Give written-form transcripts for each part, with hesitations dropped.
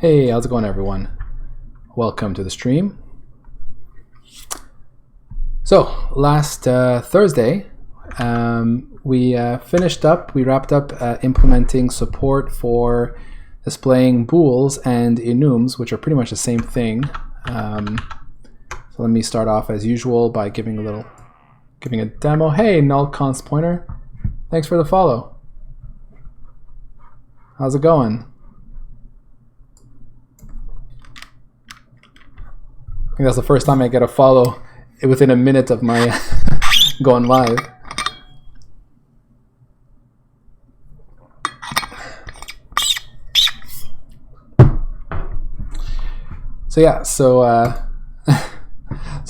Hey, how's it going, everyone? Welcome to the stream. So last Thursday, we wrapped up implementing support for displaying bools and enums, which are pretty much the same thing. So let me start off as usual by giving a demo. Hey, null const pointer, thanks for the follow. How's it going? I think that's the first time I get a follow within a minute of my going live. So yeah, so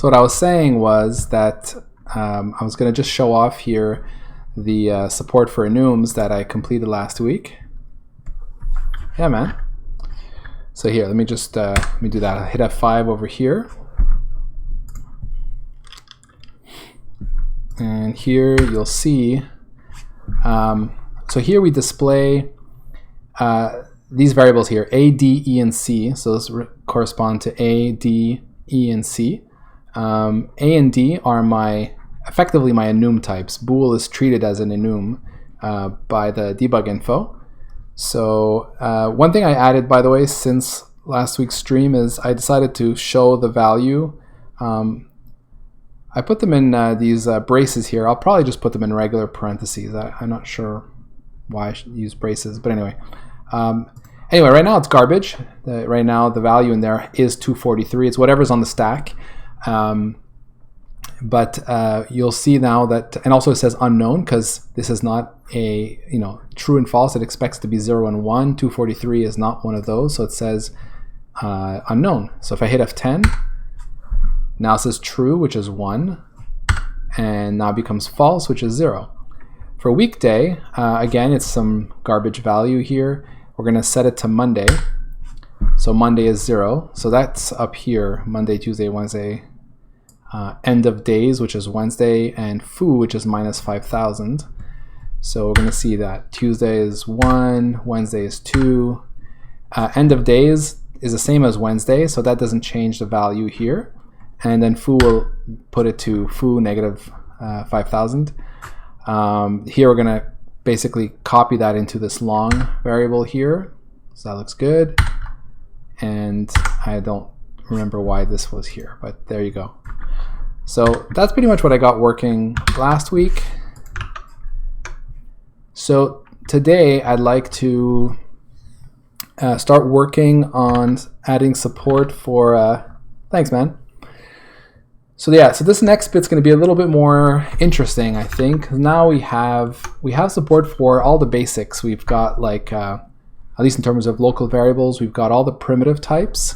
what I was saying was that I was going to just show off here the support for enums that I completed last week. Yeah, man. So here, let me do that. I'll hit F5 over here. And here you'll see, so here we display these variables here, A, D, E, and C. So those correspond to A, D, E, and C. A and D are effectively my enum types. Bool is treated as an enum by the debug info. So one thing I added, by the way, since last week's stream is I decided to show the value. I put them in these braces here. I'll probably just put them in regular parentheses. I'm not sure why I should use braces, but anyway. Anyway, right now it's garbage. Right now the value in there is 243. It's whatever's on the stack. But you'll see now that, and also it says unknown because this is not a true and false. It expects to be 0 and 1. 243 is not one of those, so it says unknown. So if I hit F10, now it says true, which is 1, and now it becomes false, which is 0. For weekday, again, it's some garbage value here. We're going to set it to Monday. So Monday is 0. So that's up here, Monday, Tuesday, Wednesday. End of days, which is Wednesday, and foo, which is minus 5,000. So we're going to see that Tuesday is 1, Wednesday is 2. End of days is the same as Wednesday, so that doesn't change the value here. And then foo will put it to foo negative 5,000. Here we're going to basically copy that into this long variable here. So that looks good. And I don't remember why this was here, but there you go. So that's pretty much what I got working last week. So today I'd like to start working on adding support for, thanks man. So yeah, so this next bit's going to be a little bit more interesting, I think. Now we have support for all the basics. We've got at least in terms of local variables, we've got all the primitive types.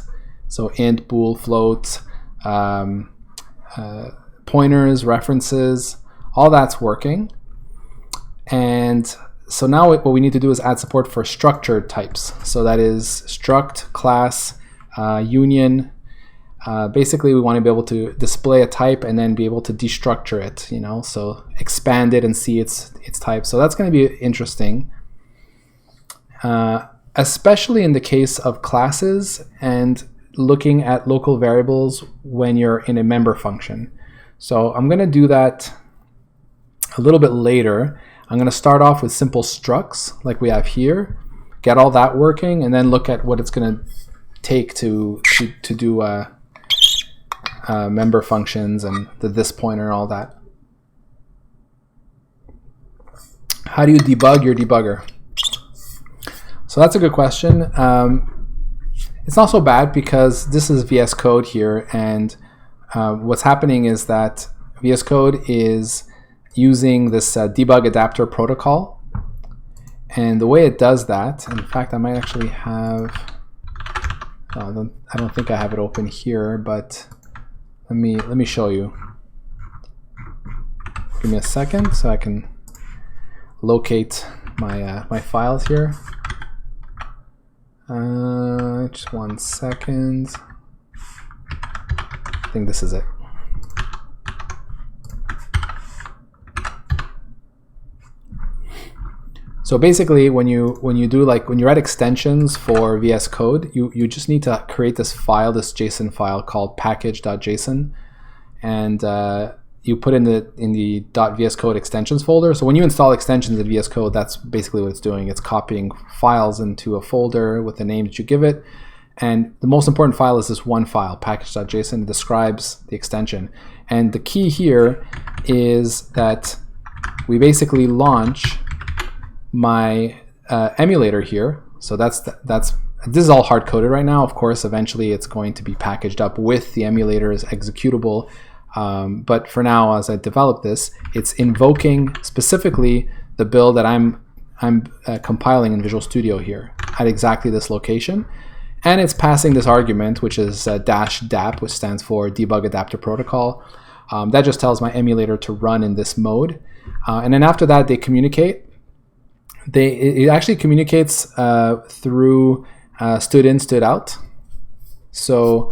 So int, bool, float, pointers, references, all that's working. And so now what we need to do is add support for structured types. So that is struct, class, union. Basically, we want to be able to display a type and then be able to destructure it, so expand it and see its type. So that's going to be interesting, especially in the case of classes and looking at local variables when you're in a member function. So I'm going to do that a little bit later. I'm going to start off with simple structs like we have here, get all that working, and then look at what it's going to take to do member functions and the this pointer and all that. How do you debug your debugger? So that's a good question. It's not so bad because this is VS Code here, and what's happening is that VS Code is using this debug adapter protocol, and the way it does that, in fact, I might actually have, I don't think I have it open here, but let me show you. Give me a second so I can locate my my files here. Just 1 second. I think this is it. So basically, when you're at extensions for VS Code, you just need to create this file, this JSON file called package.json, and you put in the .VS Code extensions folder. So when you install extensions in VS Code, that's basically what it's doing. It's copying files into a folder with the name that you give it. And the most important file is this one file, package.json. It describes the extension. And the key here is that we basically launch my emulator here. So this is all hard coded right now. Of course, eventually it's going to be packaged up with the emulator's executable. But for now, as I develop this, it's invoking specifically the build that I'm compiling in Visual Studio here at exactly this location. And it's passing this argument, which is -dap, which stands for Debug Adapter Protocol. That just tells my emulator to run in this mode. And then after that, they communicate. It actually communicates through stood in, stood out. So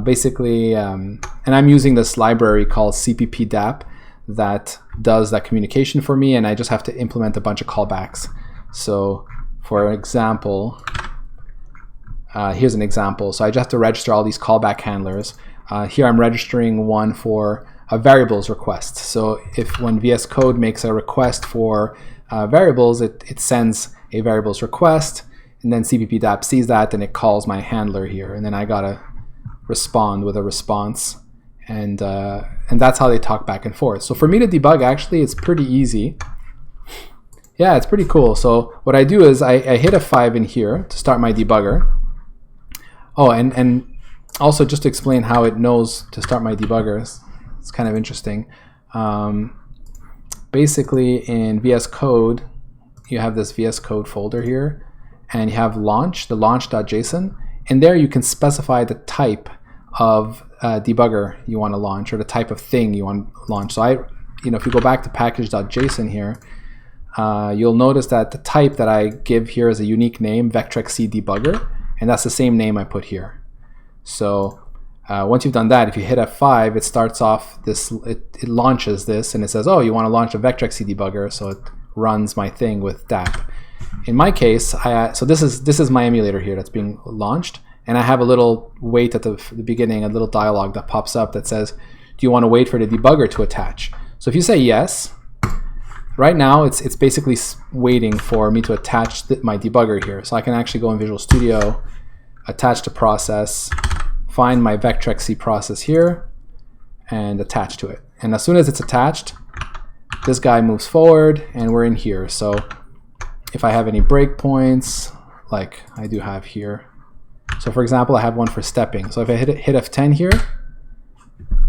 basically, and I'm using this library called cpp-dap that does that communication for me, and I just have to implement a bunch of callbacks. So for example, here's an example. So I just have to register all these callback handlers. Here I'm registering one for a variables request. So when VS Code makes a request for variables, it sends a variables request, and then cpp-dap sees that, and it calls my handler here, and then I gotta respond with a response, and that's how they talk back and forth. So for me to debug, actually, it's pretty easy. Yeah, it's pretty cool. So what I do is I hit a 5 in here to start my debugger. Oh, and also just to explain how it knows to start my debugger, it's kind of interesting. Basically, in VS Code, you have this VS Code folder here, and you have launch, the launch.json, and there you can specify the type of debugger you want to launch, or the type of thing you want to launch. So if you go back to package.json here, you'll notice that the type that I give here is a unique name, Vectrex C debugger, and that's the same name I put here. So once you've done that, if you hit F5, it starts off this, it launches this, and it says, oh, you want to launch a Vectrex C debugger, so it runs my thing with DAP. In my case, so this is my emulator here that's being launched, and I have a little wait at the beginning, a little dialog that pops up that says, do you want to wait for the debugger to attach? So if you say yes, right now it's basically waiting for me to attach my debugger here. So I can actually go in Visual Studio, attach to process, find my Vectrex C process here, and attach to it. And as soon as it's attached, this guy moves forward, and we're in here. So if I have any breakpoints, like I do have here. So for example, I have one for stepping. So if I hit F10 here,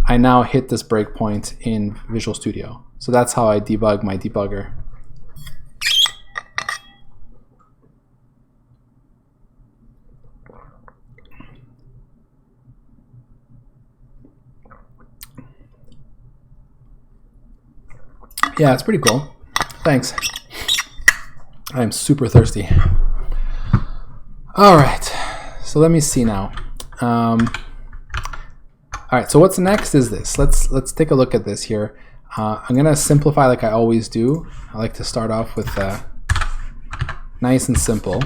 I now hit this breakpoint in Visual Studio. So that's how I debug my debugger. Yeah, it's pretty cool. Thanks. I'm super thirsty. All right, so let me see now. All right, so what's next is this. Let's take a look at this here. I'm gonna simplify like I always do. I like to start off with nice and simple.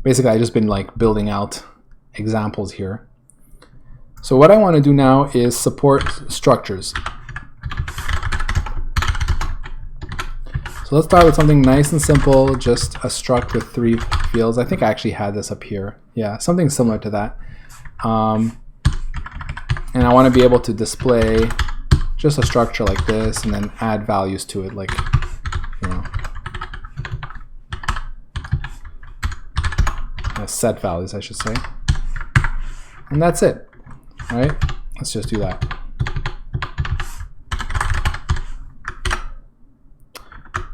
Basically, I've just been like building out examples here. So what I want to do now is support structures. So let's start with something nice and simple, just a struct with 3 fields. I think I actually had this up here. Yeah, something similar to that. And I want to be able to display just a structure like this and then add values to it, like, set values, I should say. And that's it, right? Let's just do that.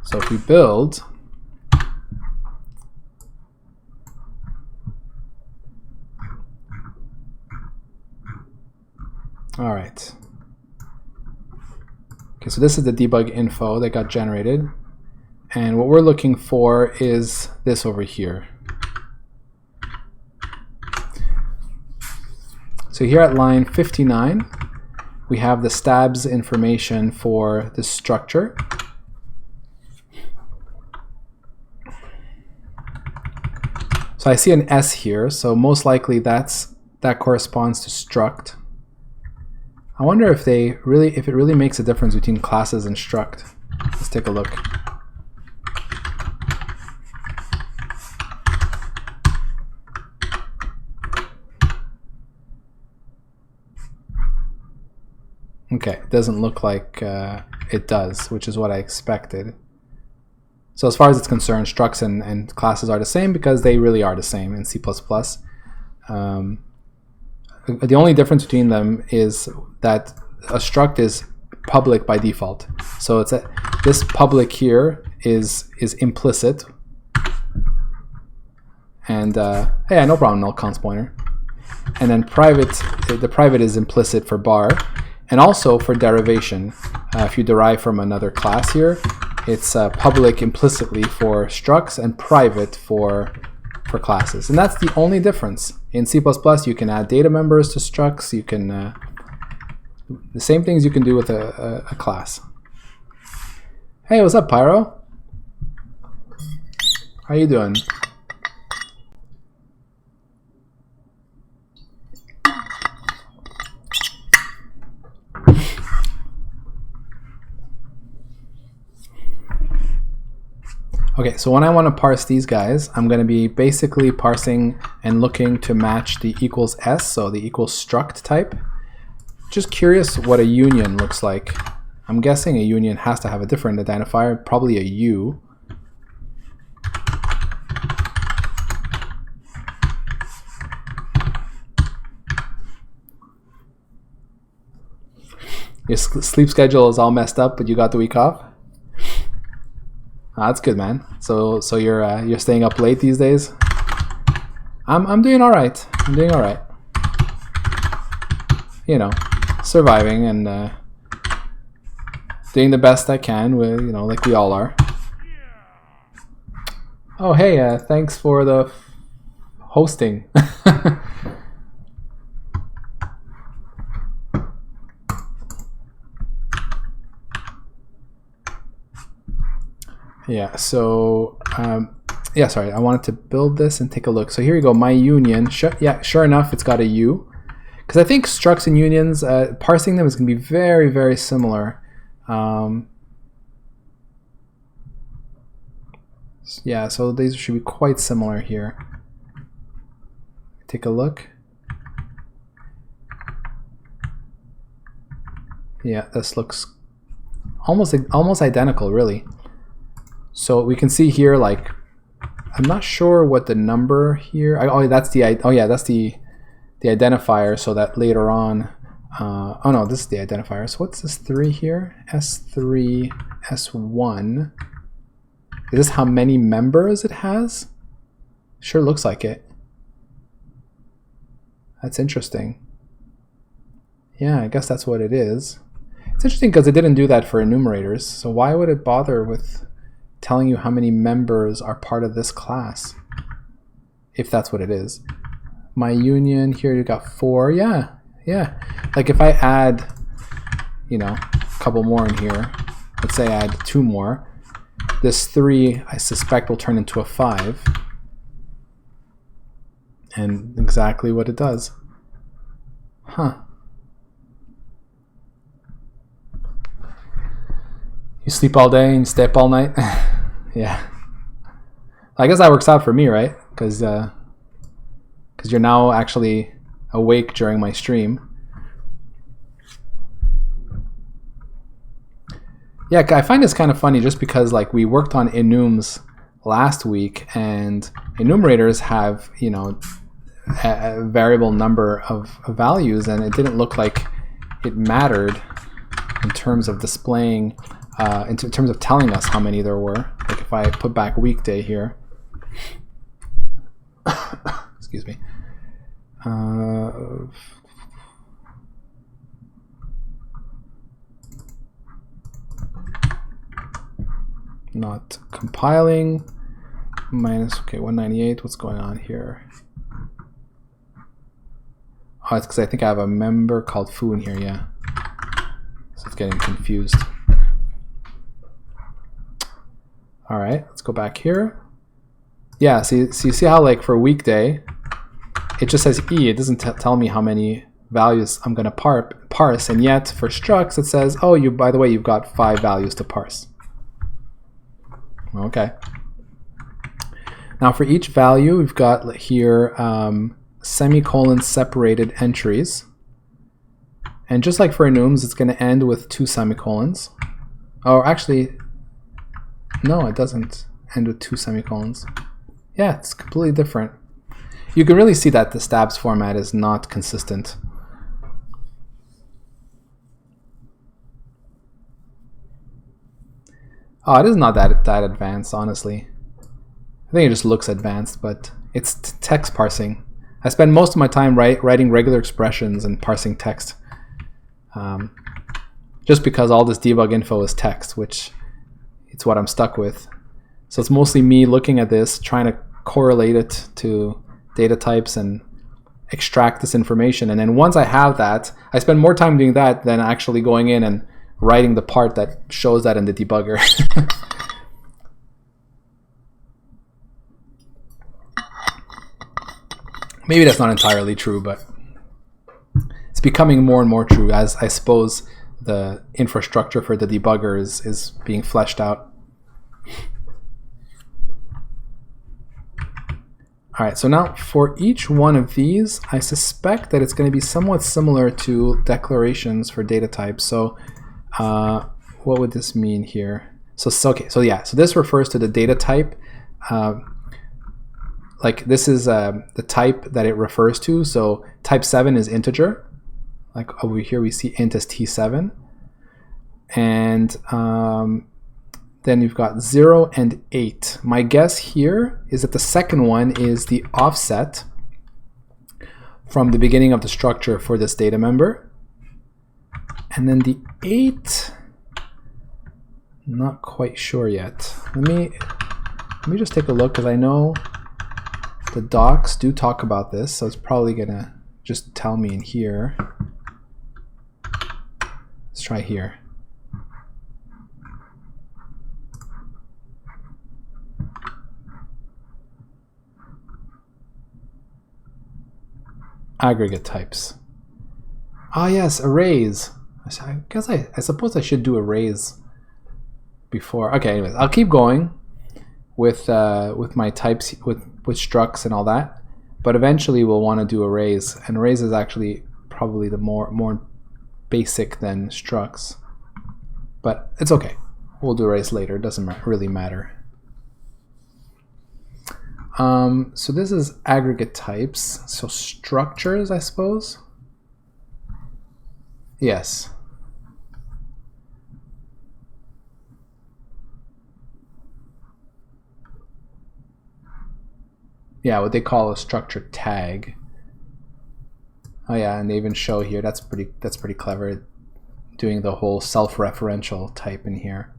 So if we build, all right. Okay, so this is the debug info that got generated. And what we're looking for is this over here. So here at line 59, we have the stabs information for the structure. So I see an S here, so most likely that corresponds to struct. I wonder if it really makes a difference between classes and struct. Let's take a look. Okay, it doesn't look like it does, which is what I expected. So as far as it's concerned, structs and classes are the same because they really are the same in C++. The only difference between them is that a struct is public by default. So it's this public here is implicit. And hey, no problem, null const pointer. And then the private is implicit for bar. And also for derivation, if you derive from another class here, it's public implicitly for structs and private for classes. And that's the only difference. In C++, you can add data members to structs. You can the same things you can do with a class. Hey, what's up, Pyro? How you doing? Okay, so when I want to parse these guys, I'm going to be basically parsing and looking to match the equals S, so the equals struct type. Just curious what a union looks like. I'm guessing a union has to have a different identifier, probably a U. Your sleep schedule is all messed up, but you got the week off? That's good, man. So you're staying up late these days? I'm doing all right. I'm doing all right. You know, surviving and doing the best I can with, you know, like we all are. Oh, hey, thanks for the hosting. Yeah, so yeah, sorry, I wanted to build this and take a look. So here you go, my union. Yeah, sure enough, it's got a U. Because I think structs and unions, parsing them is going to be very, very similar. Yeah, so these should be quite similar here. Take a look. Yeah, this looks almost identical, really. So we can see here, like, I'm not sure what the number here. That's the identifier, so that later on. Oh no, this is the identifier. So what's this 3 here? S3, S1. Is this how many members it has? Sure looks like it. That's interesting. Yeah, I guess that's what it is. It's interesting because it didn't do that for enumerators. So why would it bother with telling you how many members are part of this class, if that's what it is? My union, here you got 4. Yeah. Like if I add, you know, a couple more in here, let's say I add 2 more, this 3 I suspect will turn into a 5. And exactly what it does. Huh. You sleep all day and you stay up all night? Yeah. I guess that works out for me, right? Because you're now actually awake during my stream. Yeah, I find this kind of funny just because, like, we worked on enums last week, and enumerators have, you know, a variable number of values, and it didn't look like it mattered in terms of displaying, in terms of telling us how many there were. Like if I put back weekday here, excuse me. Not compiling. Minus, okay, 198. What's going on here? Oh, it's because I think I have a member called foo in here, yeah. So it's getting confused. All right, let's go back here. Yeah, so you see how like for weekday, it just says E. It doesn't tell me how many values I'm going to parse, and yet for structs it says, oh, by the way, you've got 5 values to parse. Okay. Now for each value, we've got here semicolon separated entries. And just like for enums, it's going to end with 2 semicolons. Oh, actually, no, it doesn't end with 2 semicolons. Yeah, it's completely different. You can really see that the stabs format is not consistent. Oh, it is not that advanced, honestly. I think it just looks advanced, but it's text parsing. I spend most of my time writing regular expressions and parsing text. Just because all this debug info is text, which it's what I'm stuck with. So it's mostly me looking at this, trying to correlate it to data types and extract this information. And then once I have that, I spend more time doing that than actually going in and writing the part that shows that in the debugger. Maybe that's not entirely true, but it's becoming more and more true as I suppose the infrastructure for the debugger is being fleshed out. All right, so now for each one of these, I suspect that it's going to be somewhat similar to declarations for data types. So what would this mean here? So this refers to the data type. Like this is the type that it refers to. So type 7 is integer. Like over here we see int as t7. And then you've got 0 and 8. My guess here is that the second one is the offset from the beginning of the structure for this data member. And then the 8, not quite sure yet. Let me just take a look, because I know the docs do talk about this, so it's probably gonna just tell me in here. Let's try here. Aggregate types. Ah, yes, arrays. I suppose I should do arrays before. Okay, anyways, I'll keep going with my types, with structs and all that. But eventually we'll want to do arrays, and arrays is actually probably the more basic than structs. But it's okay. We'll do arrays later. It doesn't really matter. So this is aggregate types. So structures, I suppose. Yes. Yeah, what they call a structure tag. Oh yeah, and they even show here. That's pretty clever, doing the whole self-referential type in here.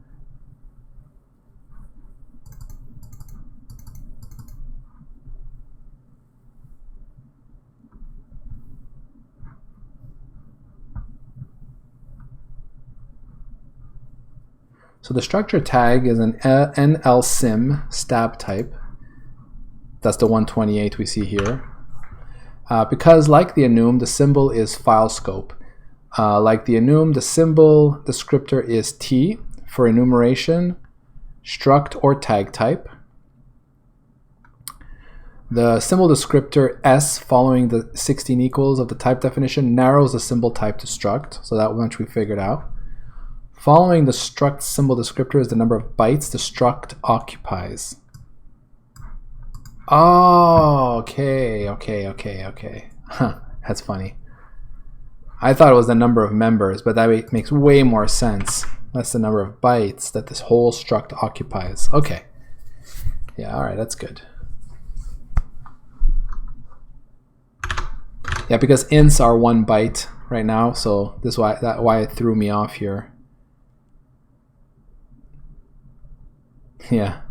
So the structure tag is an NLSIM stab type. That's the 128 we see here. Because like the enum, the symbol is file scope. Like the enum, the symbol descriptor is T for enumeration, struct or tag type. The symbol descriptor S following the 16 equals of the type definition narrows the symbol type to struct, so that much we figured out. Following the struct symbol descriptor is the number of bytes the struct occupies. Oh, okay. Huh, that's funny. I thought it was the number of members, but that makes way more sense. That's the number of bytes that this whole struct occupies. Okay. Yeah, all right, that's good. Yeah, because ints are 1 byte right now, so this is why it threw me off here. Yeah.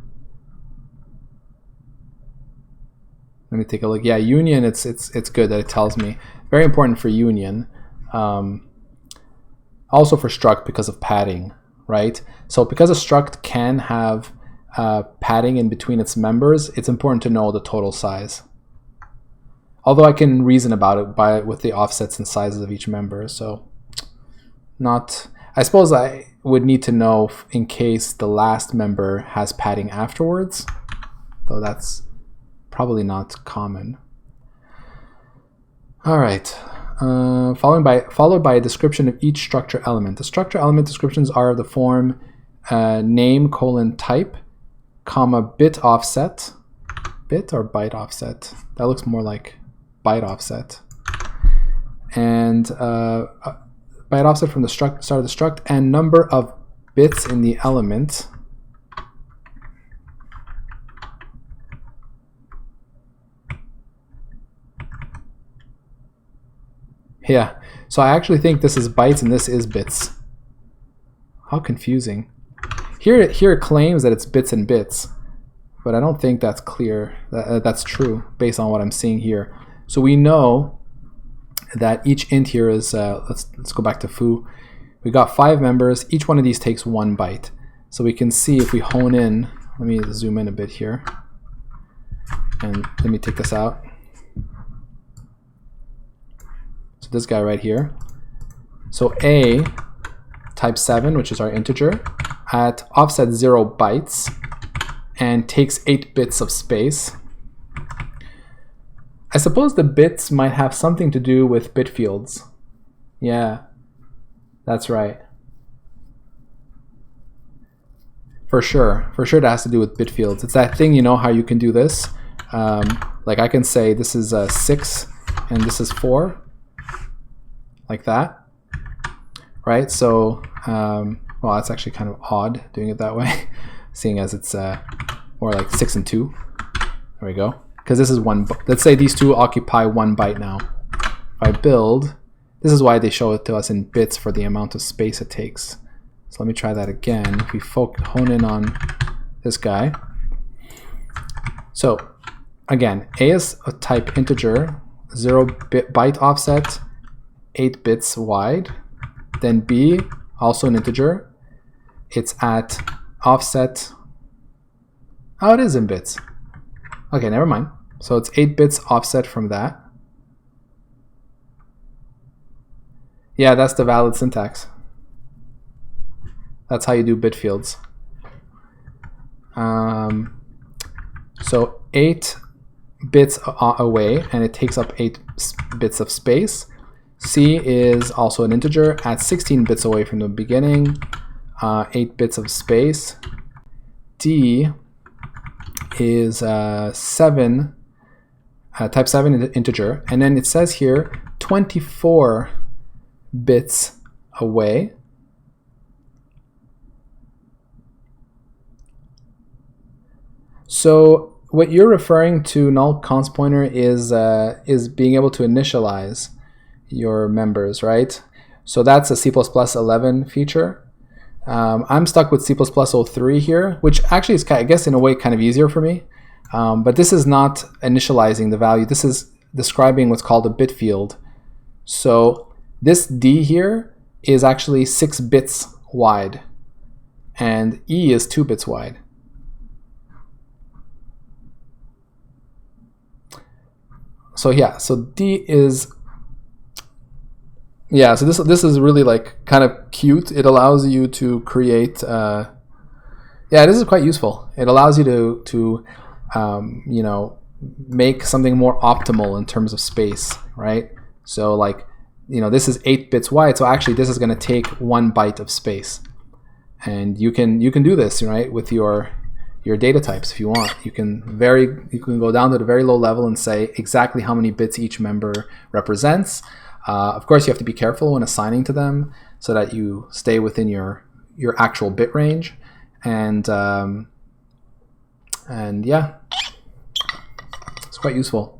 Let me take a look. Yeah, union, it's good that it tells me. Very important for union. Also for struct because of padding, right? So because a struct can have padding in between its members, it's important to know the total size. Although I can reason about it with the offsets and sizes of each member. So I suppose I would need to know in case the last member has padding afterwards, though that's probably not common. All right, followed by a description of each structure element. The structure element descriptions are of the form name : type, comma, bit offset, bit or byte offset. That looks more like byte offset. And byte offset from the start of the struct, and number of bits in the element. Yeah, so I actually think this is bytes and this is bits. How confusing. Here it claims that it's bits and bits, but I don't think that's clear. That's true based on what I'm seeing here. So we know that each int here is, let's go back to foo. We got 5 members. Each one of these takes 1 byte. So we can see if we hone in, let me zoom in a bit here. And let me take this out. So this guy right here. So A, type 7, which is our integer, at offset 0 bytes and takes 8 bits of space. I suppose the bits might have something to do with bit fields. Yeah, that's right. For sure it has to do with bit fields. It's that thing, you know, how you can do this. Like I can say this is 6 and this is 4, like that, right? So, well, that's actually kind of odd doing it that way, seeing as it's more like 6 and 2. There we go. Because this is 1, let's say these two occupy 1 byte now. If I build, this is why they show it to us in bits for the amount of space it takes. So let me try that again. If we hone in on this guy. So again, A is a type integer, 0 byte offset, 8 bits wide. Then B, also an integer. It's at offset, oh, it is in bits. Okay, never mind. So it's 8 bits offset from that. Yeah, that's the valid syntax. That's how you do bit fields. So 8 bits away, and it takes up 8 bits of space. C is also an integer at 16 bits away from the beginning, 8 bits of space. D is 7, type 7 integer, and then it says here 24 bits away. So what you're referring to, null const pointer, is being able to initialize your members, right? So that's a C++ 11 feature. I'm stuck with C++ 03 here, which actually is, I guess, in a way kind of easier for me. But this is not initializing the value. This is describing what's called a bit field. So this D here is actually 6 bits wide, and E is 2 bits wide. So yeah, so D is, yeah, so this is really like kind of cute. It allows you to create, yeah, this is quite useful. It allows you to you know, make something more optimal in terms of space, right? So like, you know, this is 8 bits wide, so actually this is going to take 1 byte of space, and you can do this, right, with your data types if you want. You can go down to the very low level and say exactly how many bits each member represents. Of course, you have to be careful when assigning to them so that you stay within your actual bit range, and yeah, it's quite useful.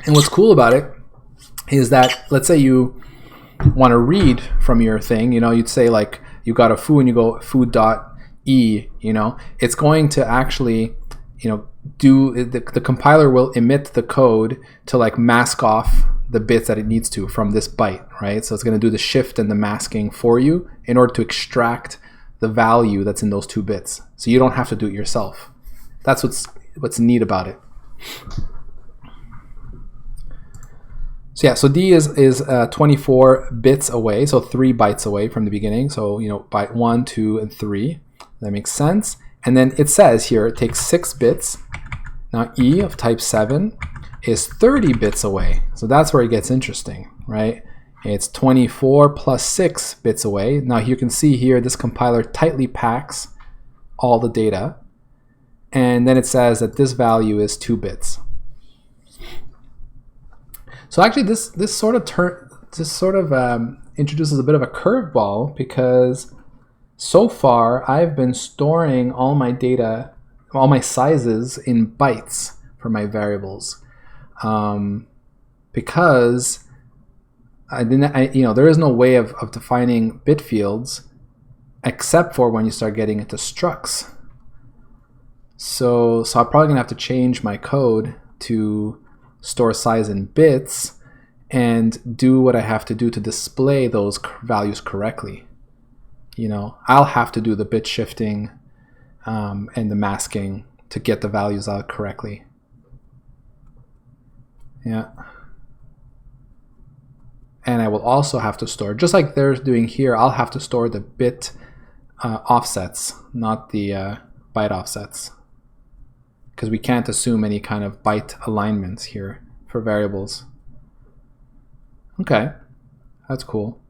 And what's cool about it is that, let's say you want to read from your thing, you know, you'd say like you got a foo and you go foo.e, you know, it's going to actually, you know, the compiler will emit the code to like mask off the bits that it needs to from this byte, right? So it's going to do the shift and the masking for you in order to extract the value that's in those 2 bits. So you don't have to do it yourself. That's what's neat about it. So yeah, so D is 24 bits away, so 3 bytes away from the beginning. So, you know, byte 1, 2, and 3. That makes sense. And then it says here it takes 6 bits. Now E of type 7 is 30 bits away. So that's where it gets interesting, right? It's 24 plus 6 bits away. Now you can see here this compiler tightly packs all the data. And then it says that this value is 2 bits. So actually this sort of introduces a bit of a curveball, because so far I've been storing all my data, all my sizes in bytes for my variables, because there is no way of defining bit fields except for when you start getting into structs. So I'm probably gonna have to change my code to store size in bits and do what I have to do to display those values correctly. You know, I'll have to do the bit shifting and the masking to get the values out correctly. Yeah. And I will also have to store, just like they're doing here, I'll have to store the bit offsets, not the byte offsets, because we can't assume any kind of byte alignments here for variables. Okay, that's cool.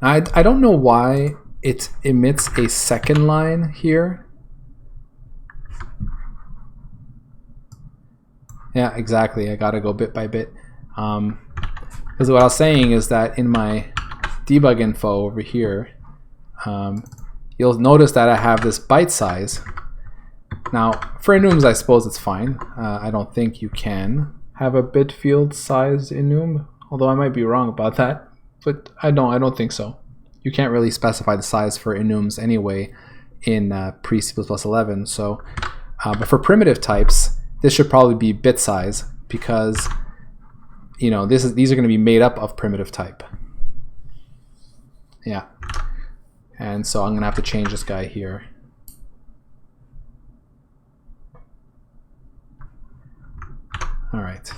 Now, I don't know why it emits a second line here. Yeah, exactly. I gotta go bit by bit. Because what I was saying is that in my debug info over here, you'll notice that I have this byte size. Now, for enums, I suppose it's fine. I don't think you can have a bit field size enum, although I might be wrong about that. But I don't think so. You can't really specify the size for enums anyway in pre-C++ 11. So, but for primitive types, this should probably be bit size, because you know these are going to be made up of primitive type. Yeah, and so I'm going to have to change this guy here. All right.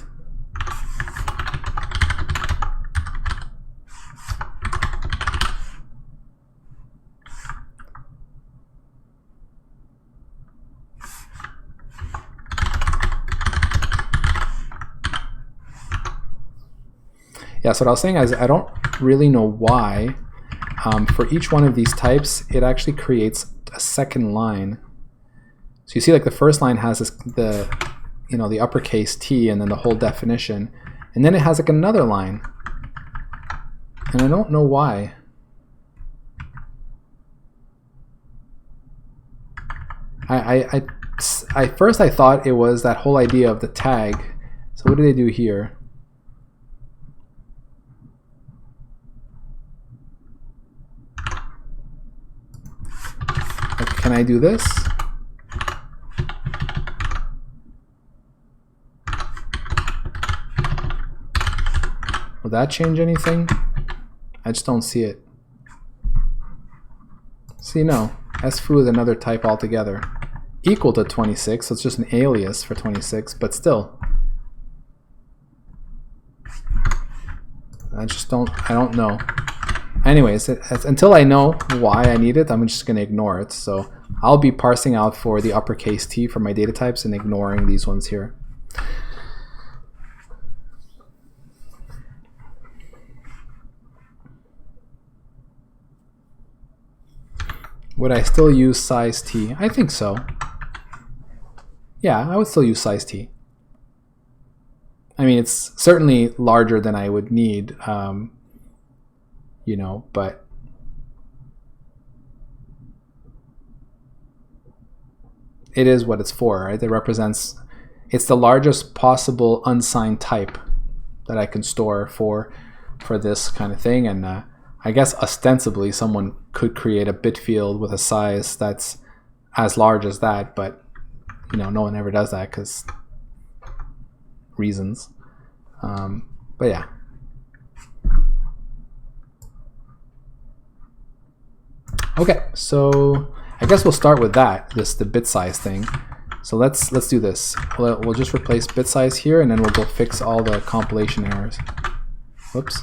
Yeah, so what I was saying is I don't really know why for each one of these types it actually creates a second line. So you see, like, the first line has this, the uppercase T and then the whole definition, and then it has like another line, and I don't know why. I first I thought it was that whole idea of the tag. So what do they do here? Can I do this? Will that change anything? I just don't see it. See, no. sfoo is another type altogether. Equal to 26, so it's just an alias for 26, but still. I don't know. Anyways, until I know why I need it, I'm just going to ignore it. So I'll be parsing out for the uppercase T for my data types and ignoring these ones here. Would I still use size T? I think so. Yeah, I would still use size T. I mean, it's certainly larger than I would need, but it is what it's for, right? It's the largest possible unsigned type that I can store for this kind of thing, and I guess ostensibly someone could create a bit field with a size that's as large as that, but no one ever does that because reasons. But yeah. Okay, so I guess we'll start with that, the bit size thing. So let's do this. We'll just replace bit size here, and then we'll go fix all the compilation errors. Whoops.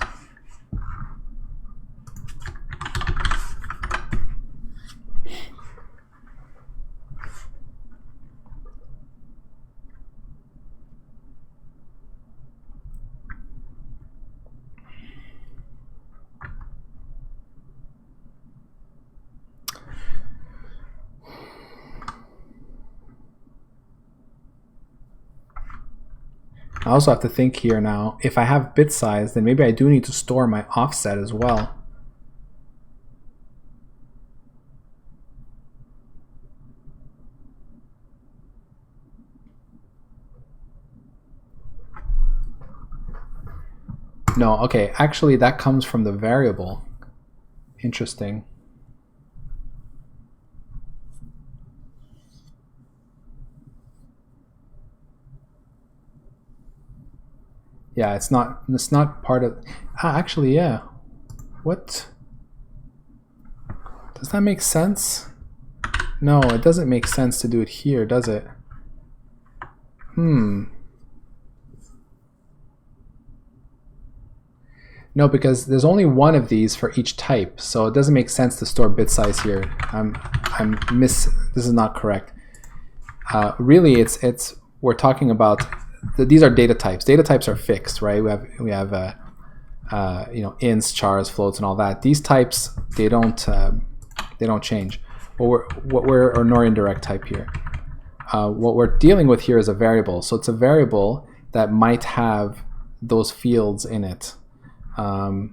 I also have to think here now, if I have bit size, then maybe I do need to store my offset as well. No, okay, actually that comes from the variable. Interesting. Yeah, it's not part of. Actually, yeah. What? Does that make sense? No, it doesn't make sense to do it here, does it? No, because there's only one of these for each type, so it doesn't make sense to store bit size here. This is not correct. Really, we're talking about. These are data types. Data types are fixed, right? We have ints, chars, floats, and all that. These types they don't change. Or nor indirect type here. What we're dealing with here is a variable. So it's a variable that might have those fields in it. So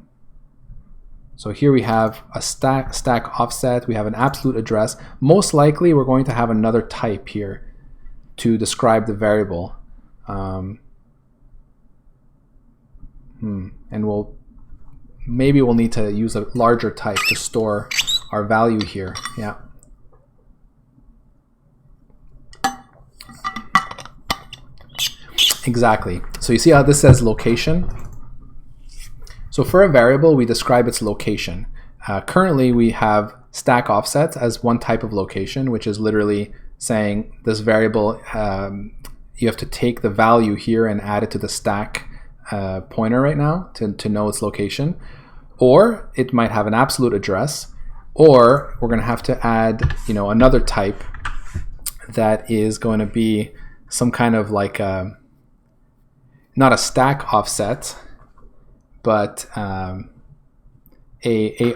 here we have a stack offset. We have an absolute address. Most likely, we're going to have another type here to describe the variable. And maybe we'll need to use a larger type to store our value here. Yeah. Exactly. So you see how this says location? So for a variable, we describe its location. Currently, we have stack offsets as one type of location, which is literally saying this variable, you have to take the value here and add it to the stack pointer right now to know its location. Or it might have an absolute address, or we're going to have to add another type that is going to be some kind of like not a stack offset, but a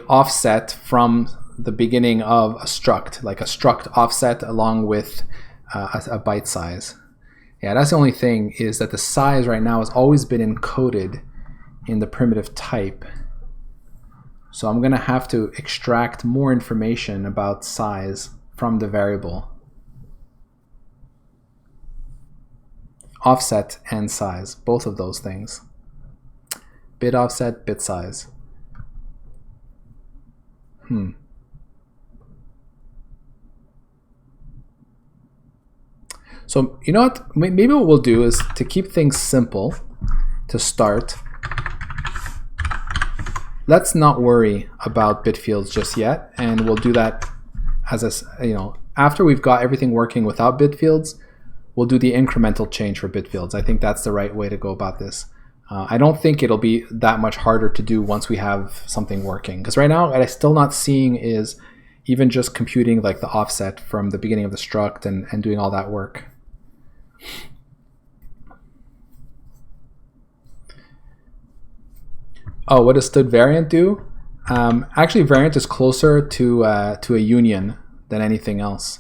offset from the beginning of a struct, like a struct offset along with a byte size. Yeah, that's the only thing, is that the size right now has always been encoded in the primitive type. So I'm going to have to extract more information about size from the variable. Offset and size, both of those things. Bit offset, bit size. So you know what? Maybe what we'll do is, to keep things simple to start, let's not worry about bit fields just yet, and we'll do that as after we've got everything working without bit fields, we'll do the incremental change for bit fields. I think that's the right way to go about this. I don't think it'll be that much harder to do once we have something working, because right now what I'm still not seeing is even just computing like the offset from the beginning of the struct and doing all that work. Oh, what does std variant do? Actually, variant is closer to a union than anything else.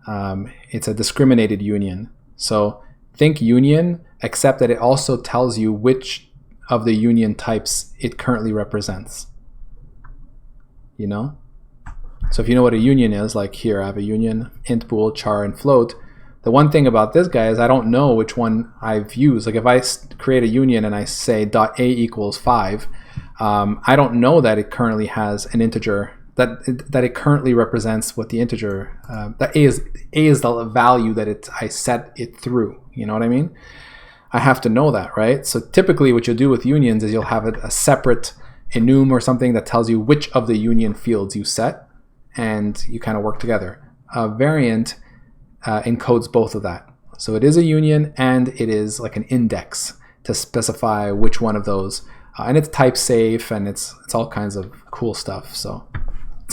It's a discriminated union. So think union, except that it also tells you which of the union types it currently represents. So if you know what a union is, like here I have a union, int, bool, char, and float. The one thing about this guy is I don't know which one I've used. Like if I create a union and I say .a equals 5, I don't know that it currently has an integer, that it currently represents what the integer, that a is the value that I set it through. You know what I mean? I have to know that, right? So typically what you'll do with unions is you'll have a separate enum or something that tells you which of the union fields you set, and you kind of work together. A variant encodes both of that. So it is a union and it is like an index to specify which one of those. And it's type safe and it's all kinds of cool stuff. So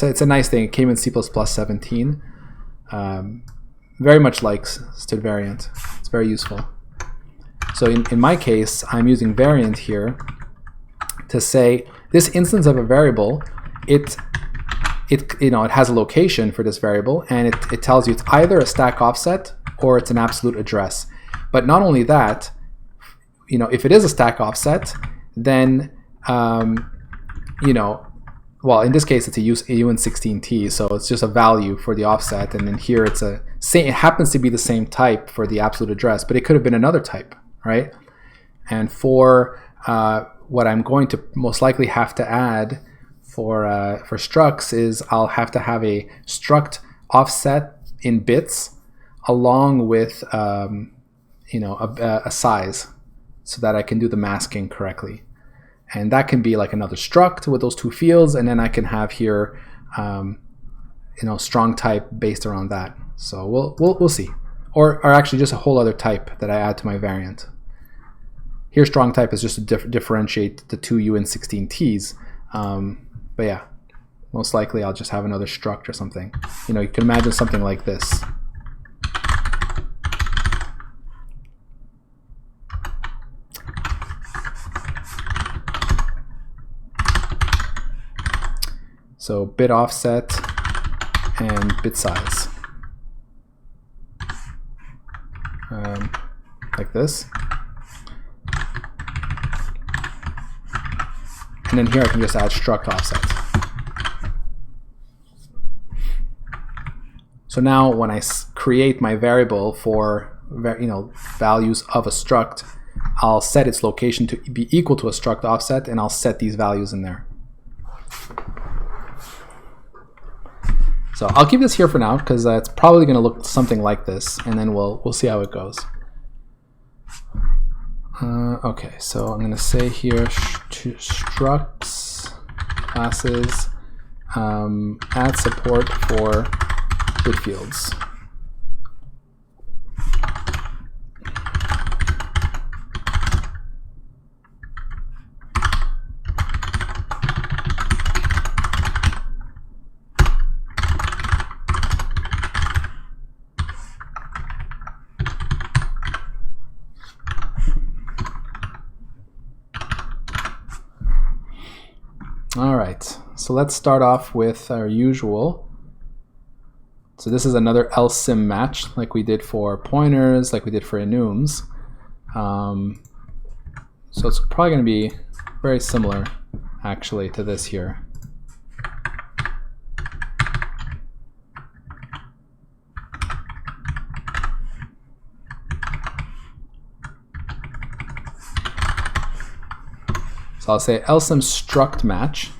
it's a nice thing. It came in C++ 17. Very much like std variant. It's very useful. So in my case, I'm using variant here to say this instance of a variable, it has a location for this variable, and it tells you it's either a stack offset or it's an absolute address. But not only that, if it is a stack offset, then well, in this case it's a UN16T, so it's just a value for the offset, and then here it happens to be the same type for the absolute address, but it could have been another type, right? And for what I'm going to most likely have to add for structs is I'll have to have a struct offset in bits along with a size, so that I can do the masking correctly. And that can be like another struct with those two fields, and then I can have here strong type based around that. So we'll see, or actually just a whole other type that I add to my variant. Here strong type is just to differentiate the two UN16Ts. But yeah, most likely I'll just have another struct or something. You can imagine something like this. So bit offset and bit size. Like this. And then here I can just add struct offset. So now when I create my variable for values of a struct, I'll set its location to be equal to a struct offset, and I'll set these values in there. So I'll keep this here for now because it's probably going to look something like this, and then we'll see how it goes. Okay, so I'm going to say here structs classes add support for bit fields. All right, so let's start off with our usual. So this is another LSIM match, like we did for pointers, like we did for enums. So it's probably going to be very similar, actually, to this here. So I'll say LSIM struct match.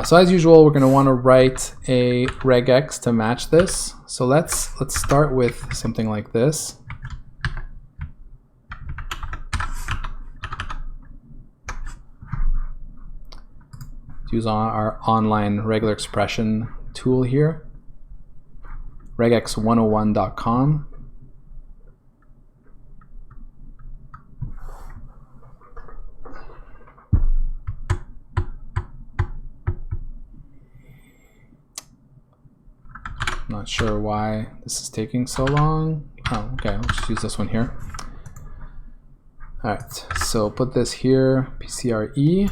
So as usual, we're going to want to write a regex to match this. So let's start with something like this. Use our online regular expression tool here, regex101.com. Not sure why this is taking so long. Oh, okay, let's just use this one here. All right, so put this here, PCRE.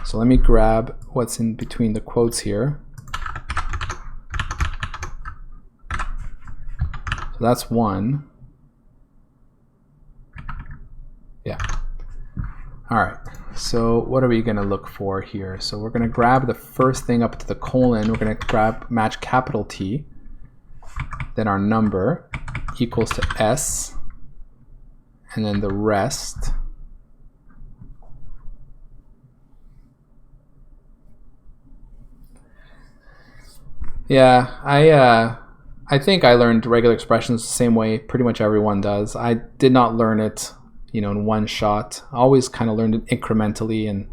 So let me grab what's in between the quotes here. So that's one. Yeah. All right, so what are we going to look for here? So we're going to grab the first thing up to the colon. We're going to match capital T, then our number equals to S, and then the rest Yeah, I think I learned regular expressions the same way pretty much everyone does. I did not learn it, in one shot. I always kind of learned it incrementally, and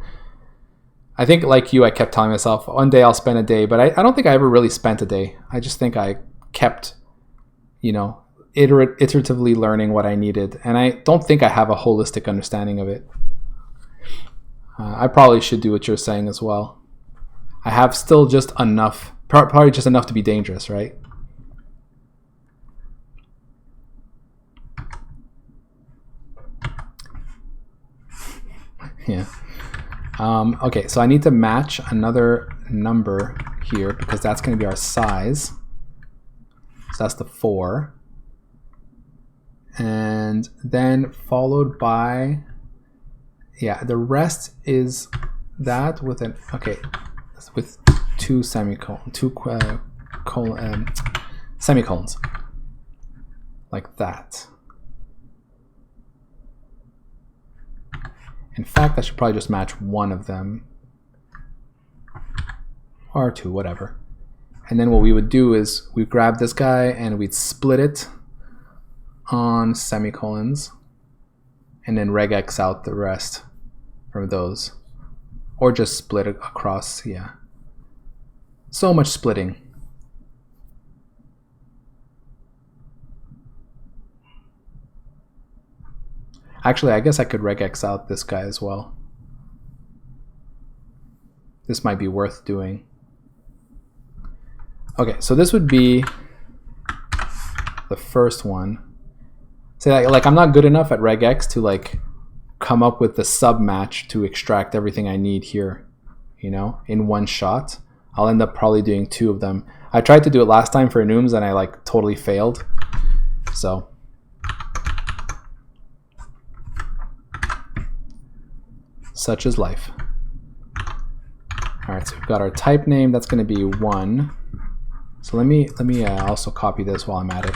I think like you, I kept telling myself, one day I'll spend a day, but I don't think I ever really spent a day. I just think I kept, iteratively learning what I needed, and I don't think I have a holistic understanding of it. I probably should do what you're saying as well. I have still just enough, probably just enough to be dangerous, right? Yeah. Okay, so I need to match another number here because that's going to be our size. So that's the 4. And then followed by, yeah, the rest is that with an, okay, with two semicolons, semicolons, like that. In fact, I should probably just match one of them, or two, whatever. And then what we would do is we grab this guy and we'd split it on semicolons, and then regex out the rest from those, or just split it across. Yeah, so much splitting. Actually, I guess I could regex out this guy as well. This might be worth doing. Okay, so this would be the first one. So like I'm not good enough at regex to like come up with the sub match to extract everything I need here, in one shot. I'll end up probably doing 2 of them. I tried to do it last time for enums and I like totally failed. So such is life. All right, so we've got our type name. That's going to be 1. So let me also copy this while I'm at it.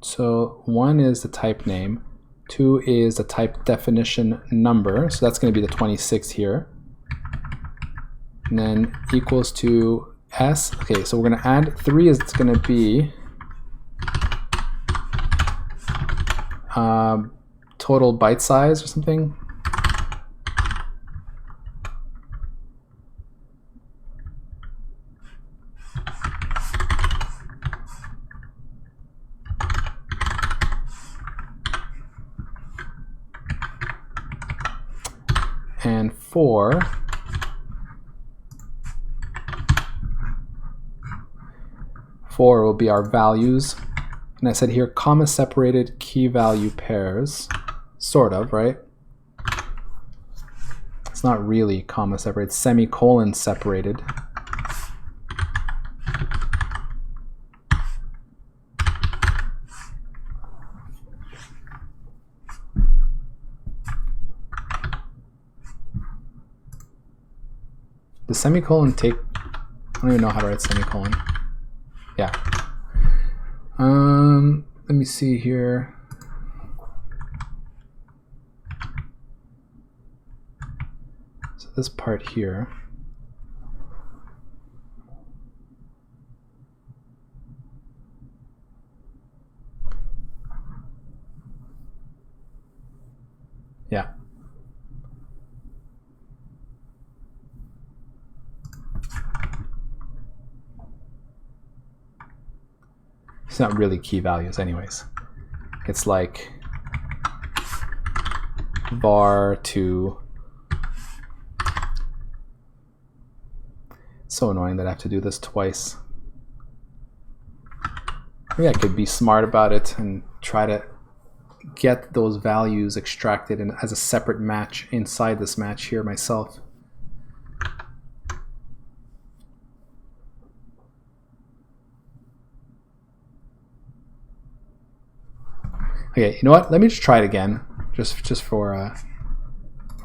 So 1 is the type name, 2 is the type definition number, so that's going to be the 26 here, and then equals to s. Okay, so we're going to add 3 is it's going to be total byte size or something. And 4 will be our values. And I said here comma separated key value pairs, sort of, right? It's not really comma separated, semicolon separated. The semicolon take, I don't even know how to write semicolon. Yeah. Let me see here. So this part here. Yeah. It's not really key values anyways. It's like var to. It's so annoying that I have to do this twice. Maybe I could be smart about it and try to get those values extracted as a separate match inside this match here myself. Okay, you know what? Let me just try it again, just for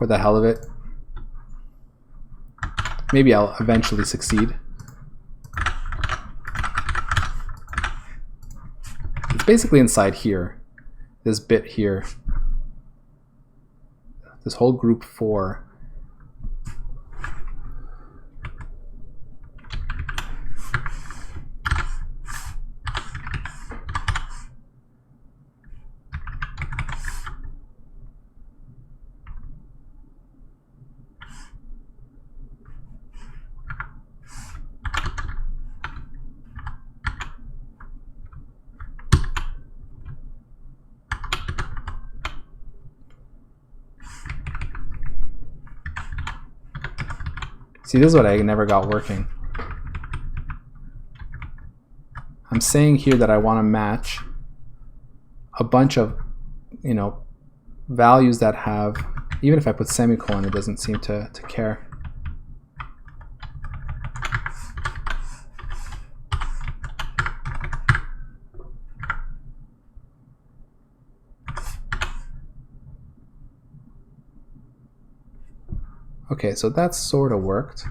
the hell of it. Maybe I'll eventually succeed. It's basically inside here, this bit here, this whole group 4. See, this is what I never got working. I'm saying here that I want to match a bunch of, values that have, even if I put semicolon, it doesn't seem to care. Okay, so that sort of worked.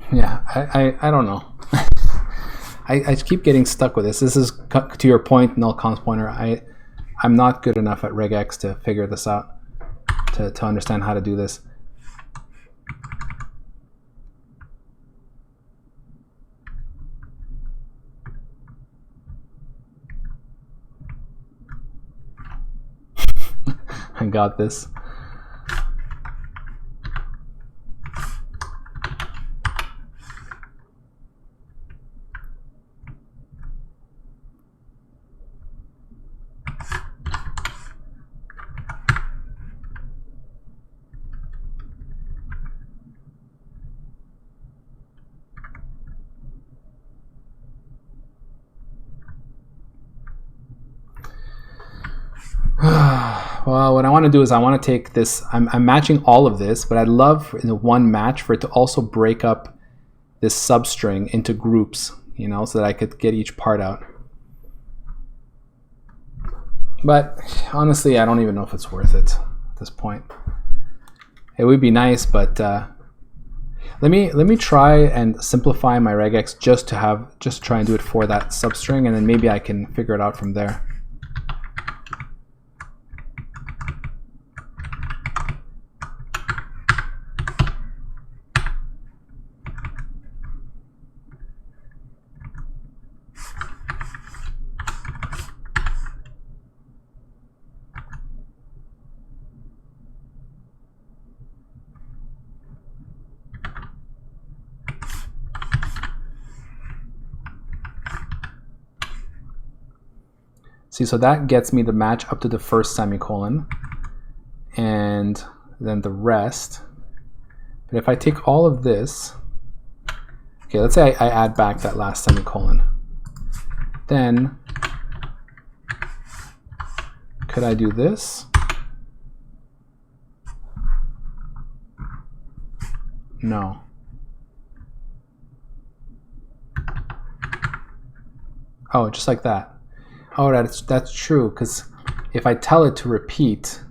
Yeah, I don't know. I keep getting stuck with this. This is, to your point, null const pointer. I'm not good enough at regex to figure this out, to understand how to do this. I got this. Well, what I want to do is I want to take this, I'm matching all of this, but I'd love in the one match for it to also break up this substring into groups, so that I could get each part out. But honestly, I don't even know if it's worth it at this point. It would be nice, but let me try and simplify my regex just to try and do it for that substring, and then maybe I can figure it out from there. See, so that gets me the match up to the first semicolon, and then the rest. But if I take all of this, okay, let's say I add back that last semicolon. Then, could I do this? No. Oh, just like that. Oh, that's true, because if I tell it to repeat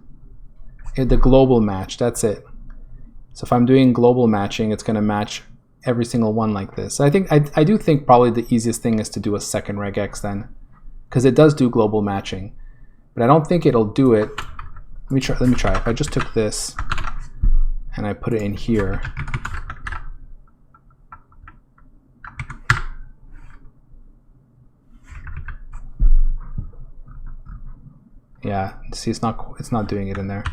the global match, that's it. So if I'm doing global matching, it's going to match every single one like this. I think I do think probably the easiest thing is to do a second regex then, because it does do global matching. but I don't think it'll do it. Let me try. If I just took this and I put it in here, yeah, see, it's not doing it in there.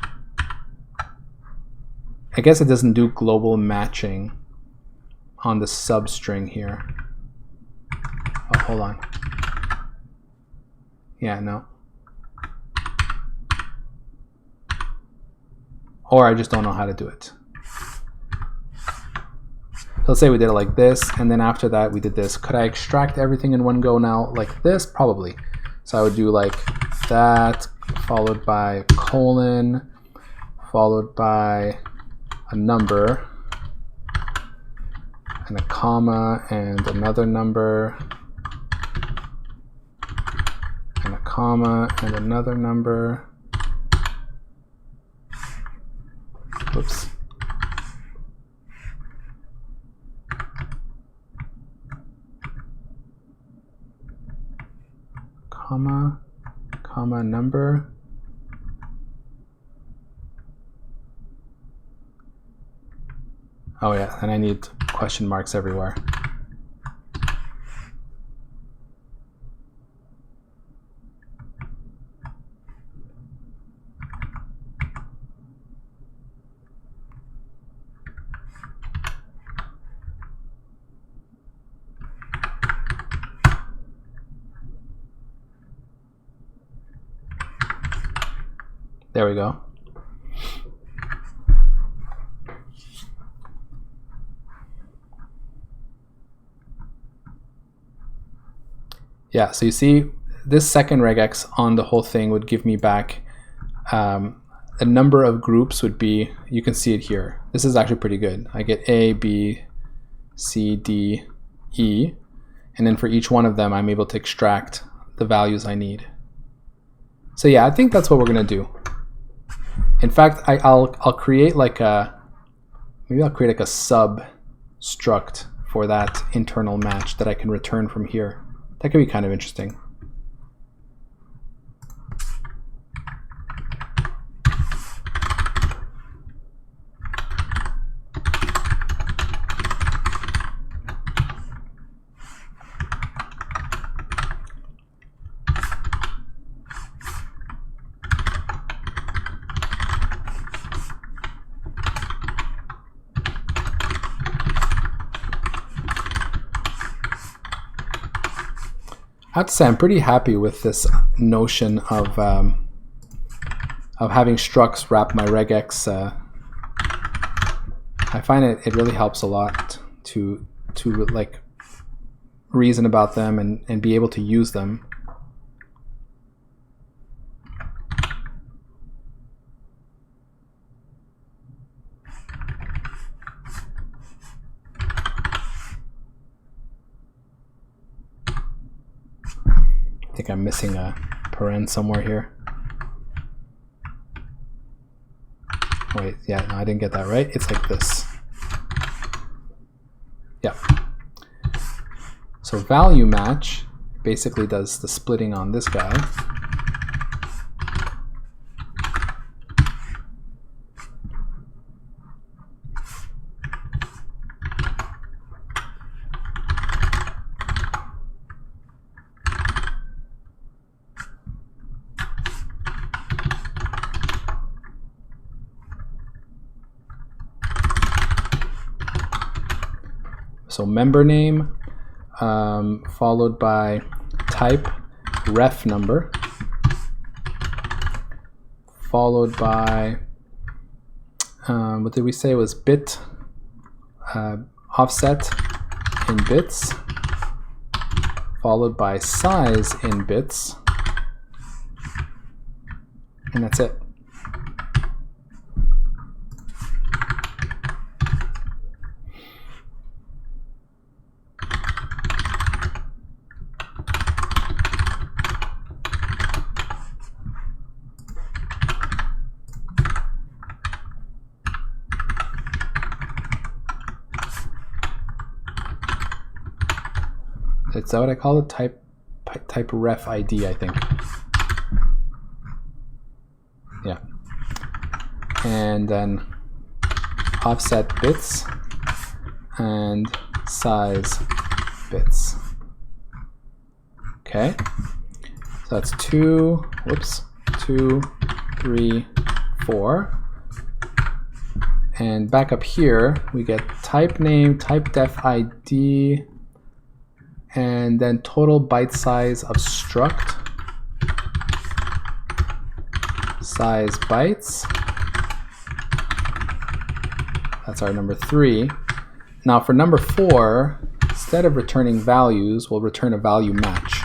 I guess it doesn't do global matching on the substring here. Oh, hold on. Yeah, no. Or I just don't know how to do it. So let's say we did it like this, and then after that we did this. Could I extract everything in one go now like this? Probably. So I would do like that, followed by colon, followed by a number, and a comma, and another number, and a comma, and another number. Oops. Comma, comma, number. Oh yeah, and I need question marks everywhere. There we go. Yeah, so you see this second regex on the whole thing would give me back the number of groups would be, you can see it here. This is actually pretty good. I get A, B, C, D, E, and then for each one of them I'm able to extract the values I need. So yeah, I think that's what we're gonna do. In fact, I'll create like maybe I'll create like a sub struct for that internal match that I can return from here. That could be kind of interesting. I have to say I'm pretty happy with this notion of having structs wrap my regex. I find it really helps a lot to like reason about them and be able to use them. I think I'm missing a paren somewhere here. Wait, yeah, no, I didn't get that right. It's like this. Yeah. So value match basically does the splitting on this guy. So member name followed by type ref number followed by what did we say was bit offset in bits followed by size in bits, and that's it. Is that what I call it? Type ref ID, I think. Yeah. And then offset bits and size bits. Okay. So that's 2, 3, 4. And back up here, we get type name, type def ID, and then total byte size of struct, size bytes. That's our number 3. Now for number 4, instead of returning values, we'll return a value match.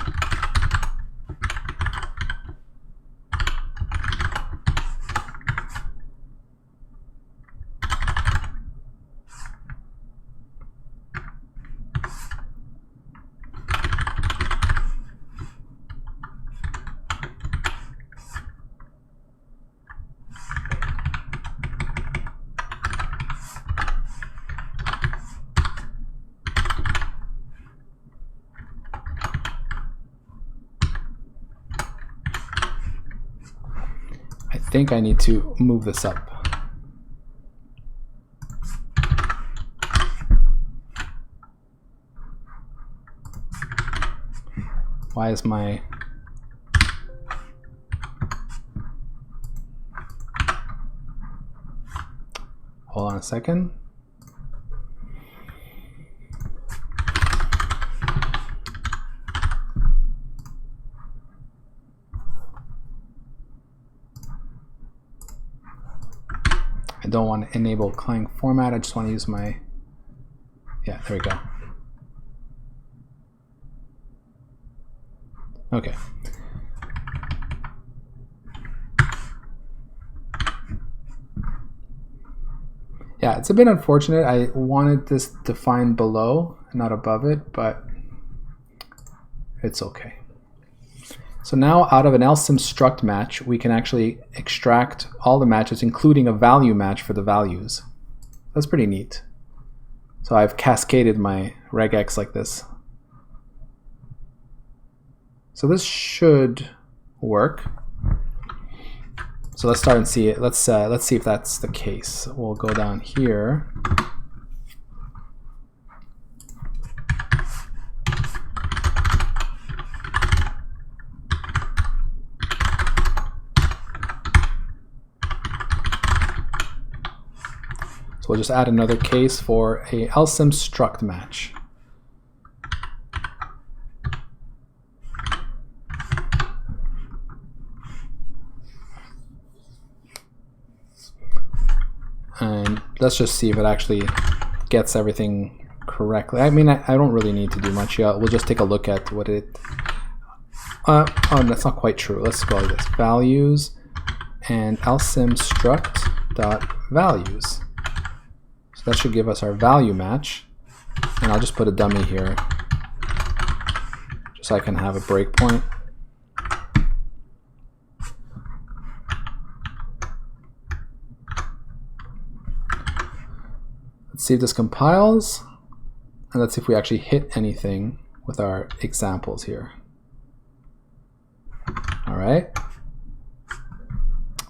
I think I need to move this up. Why is my... Hold on a second. I don't want to enable client format. I just want to use my, yeah, there we go. Okay. Yeah, it's a bit unfortunate. I wanted this defined below, not above it, but it's okay. So now out of an LSIM struct match, we can actually extract all the matches, including a value match for the values. That's pretty neat. So I've cascaded my regex like this. So this should work. So let's start and see it. Let's see if that's the case. We'll go down here. We'll just add another case for a LSIM struct match. And let's just see if it actually gets everything correctly. I mean, I don't really need to do much yet. We'll just take a look at what it... oh, that's not quite true. Let's go like this. Values and LSIM struct dot values. That should give us our value match, and I'll just put a dummy here just so I can have a breakpoint. Let's see if this compiles, and let's see if we actually hit anything with our examples here. All right.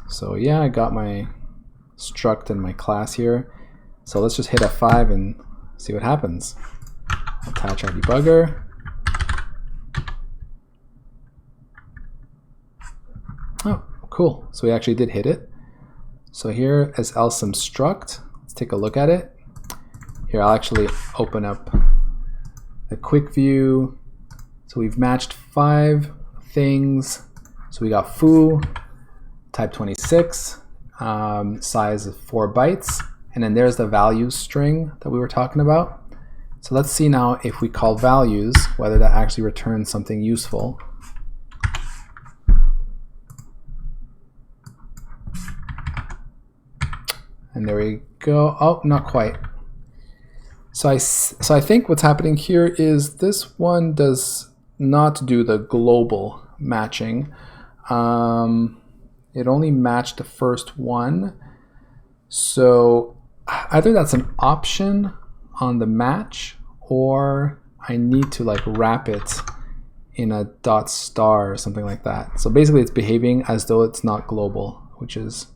So yeah, I got my struct in my class here. So let's just hit F5 and see what happens. Attach our debugger. Oh, cool. So we actually did hit it. So here is LSIM struct. Let's take a look at it. Here, I'll actually open up the quick view. So we've matched 5 things. So we got foo, type 26, size of 4 bytes. And then there's the values string that we were talking about. So let's see now if we call values, whether that actually returns something useful. And there we go. Oh, not quite. So I think what's happening here is this one does not do the global matching. It only matched the first one. So either that's an option on the match, or I need to like wrap it in a .star or something like that. So basically it's behaving as though it's not global, which is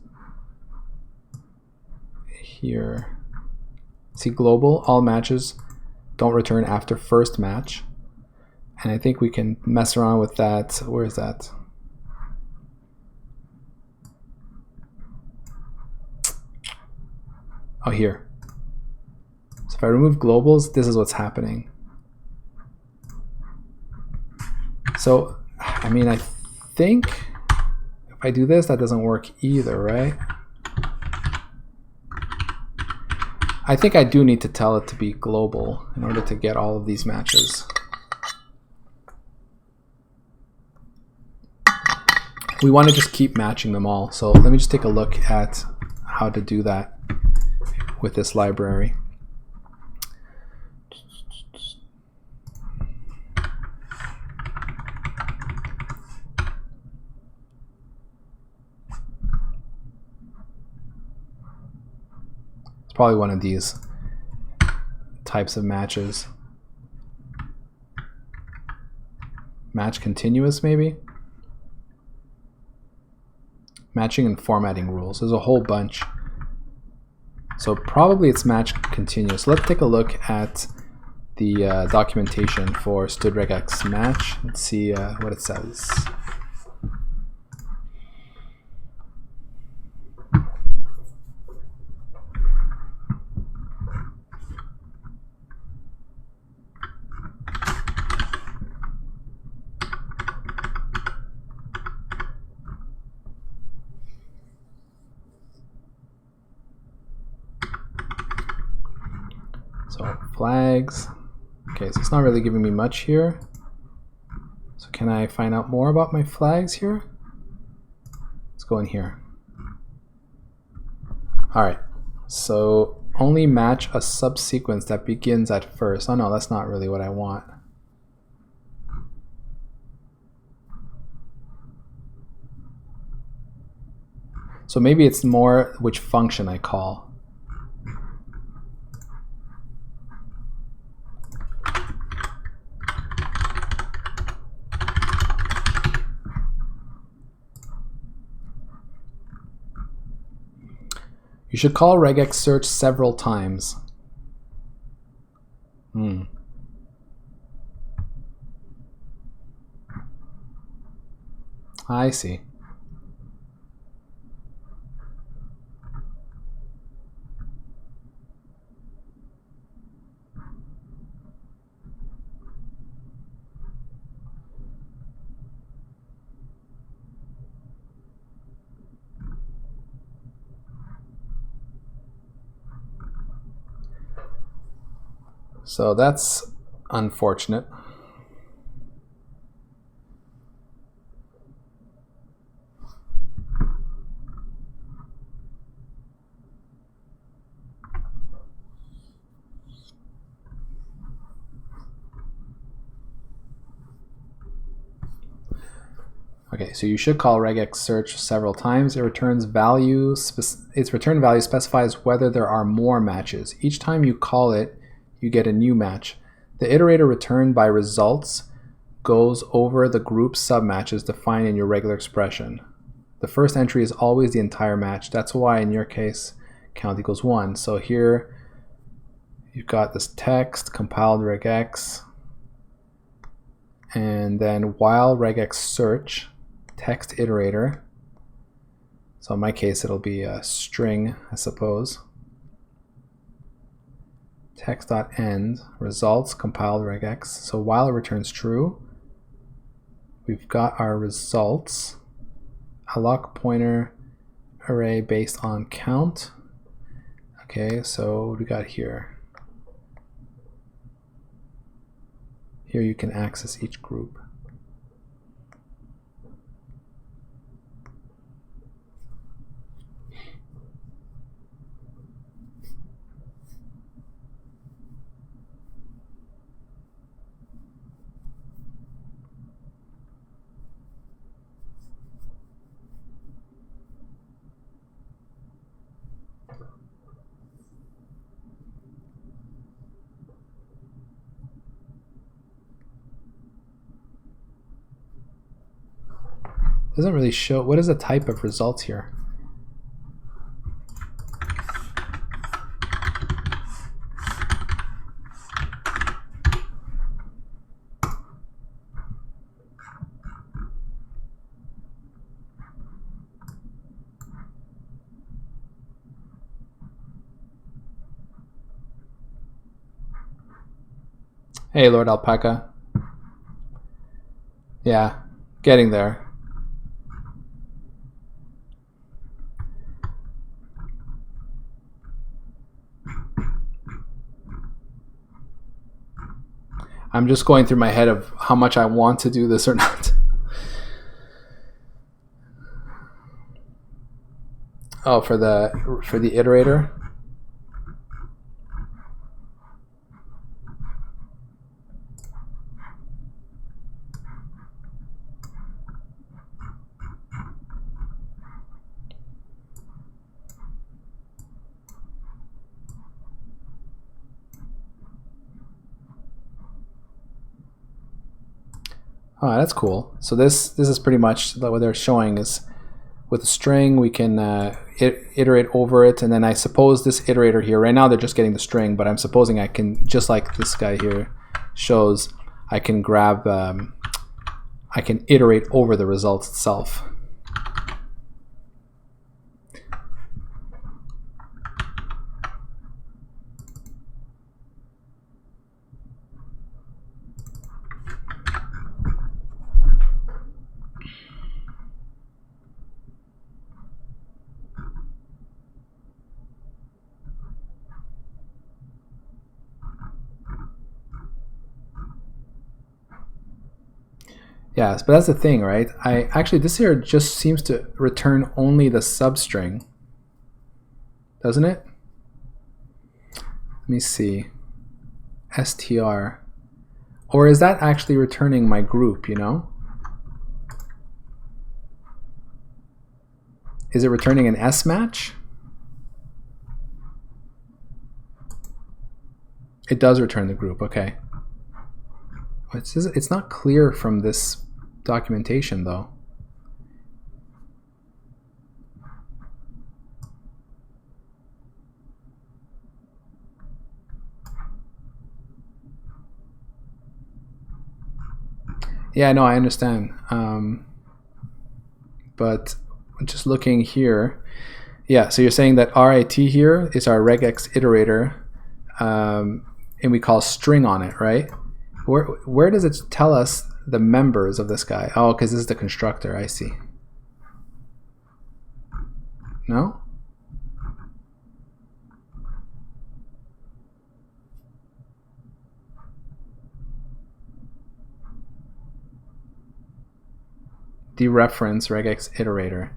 here. See, global, all matches don't return after first match. And I think we can mess around with that. Where is that? Oh, here. So if I remove globals, this is what's happening. So, I mean, I think if I do this, that doesn't work either, right? I think I do need to tell it to be global in order to get all of these matches. We want to just keep matching them all. So let me just take a look at how to do that with this library. It's probably one of these types of matches. Match continuous, maybe? Matching and formatting rules. There's a whole bunch. So probably it's match continuous. Let's take a look at the documentation for std_regex match. Let's see what it says. So flags. Okay, so it's not really giving me much here. So can I find out more about my flags here? Let's go in here. All right, so only match a subsequence that begins at first. Oh no, that's not really what I want. So maybe it's more which function I call. You should call regex search several times. I see. So that's unfortunate. Okay, so you should call regex search several times. It returns value. Its return value specifies whether there are more matches. Each time you call it, you get a new match. The iterator returned by results goes over the group submatches defined in your regular expression. The first entry is always the entire match. That's why in your case, count equals 1. So here you've got this text, compiled regex, and then while regex search, text iterator. So in my case, it'll be a string, I suppose. Text.end, results, compiled regex. So while it returns true, we've got our results, alloc pointer array based on count. Okay, so what do we got here? Here you can access each group. Doesn't really show. What is the type of results here? Hey, Lord Alpaca. Yeah, getting there. I'm just going through my head of how much I want to do this or not. Oh, for the iterator. Oh, that's cool. So this is pretty much what they're showing is with a string we can iterate over it, and then I suppose this iterator here, right now they're just getting the string, but I'm supposing I can, just like this guy here shows, I can grab, I can iterate over the result itself. Yes, but that's the thing, right? Actually, this here just seems to return only the substring, doesn't it? Let me see. str. Or is that actually returning my group, you know? Is it returning an S match? It does return the group, okay. It's not clear from this documentation though. Yeah, no, I understand. But just looking here, yeah, so you're saying that RIT here is our regex iterator, and we call string on it, right? Where does it tell us the members of this guy? Oh, because this is the constructor, I see. No? Dereference regex iterator.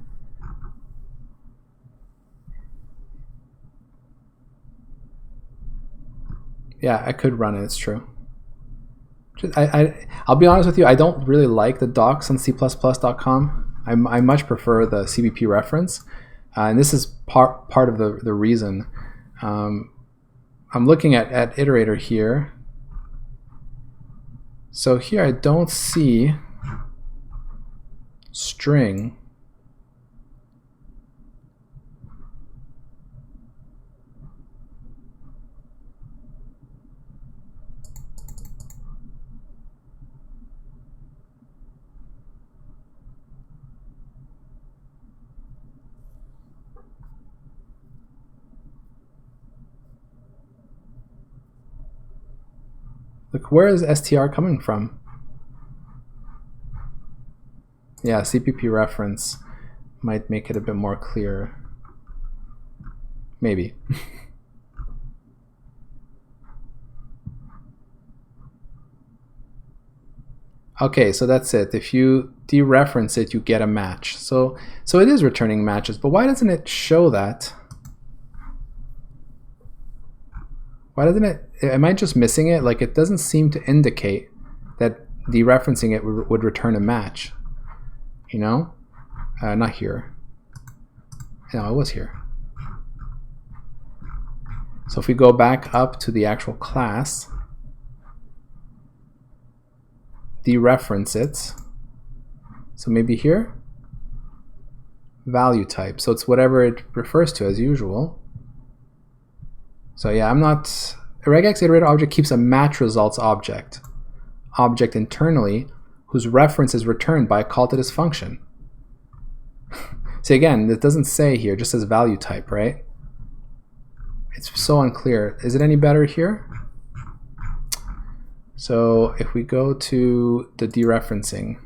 Yeah, I could run it, it's true. I'll be honest with you, I don't really like the docs on c++.com. I much prefer the CBP reference, and this is part of the reason. I'm looking at iterator here. So here I don't see string. Look, where is str coming from? Yeah, CPP reference might make it a bit more clear. Maybe. Okay, so that's it. If you dereference it, you get a match. So it is returning matches, but why doesn't it show that? Why doesn't it? Am I just missing it? Like, it doesn't seem to indicate that dereferencing it would return a match. You know? Not here. No, it was here. So if we go back up to the actual class, dereference it. So maybe here, value type. So it's whatever it refers to as usual. So yeah, I'm not, a regex iterator object keeps a match results object internally whose reference is returned by a call to this function. See, again, it doesn't say here, it just says value type, right? It's so unclear. Is it any better here? So if we go to the dereferencing,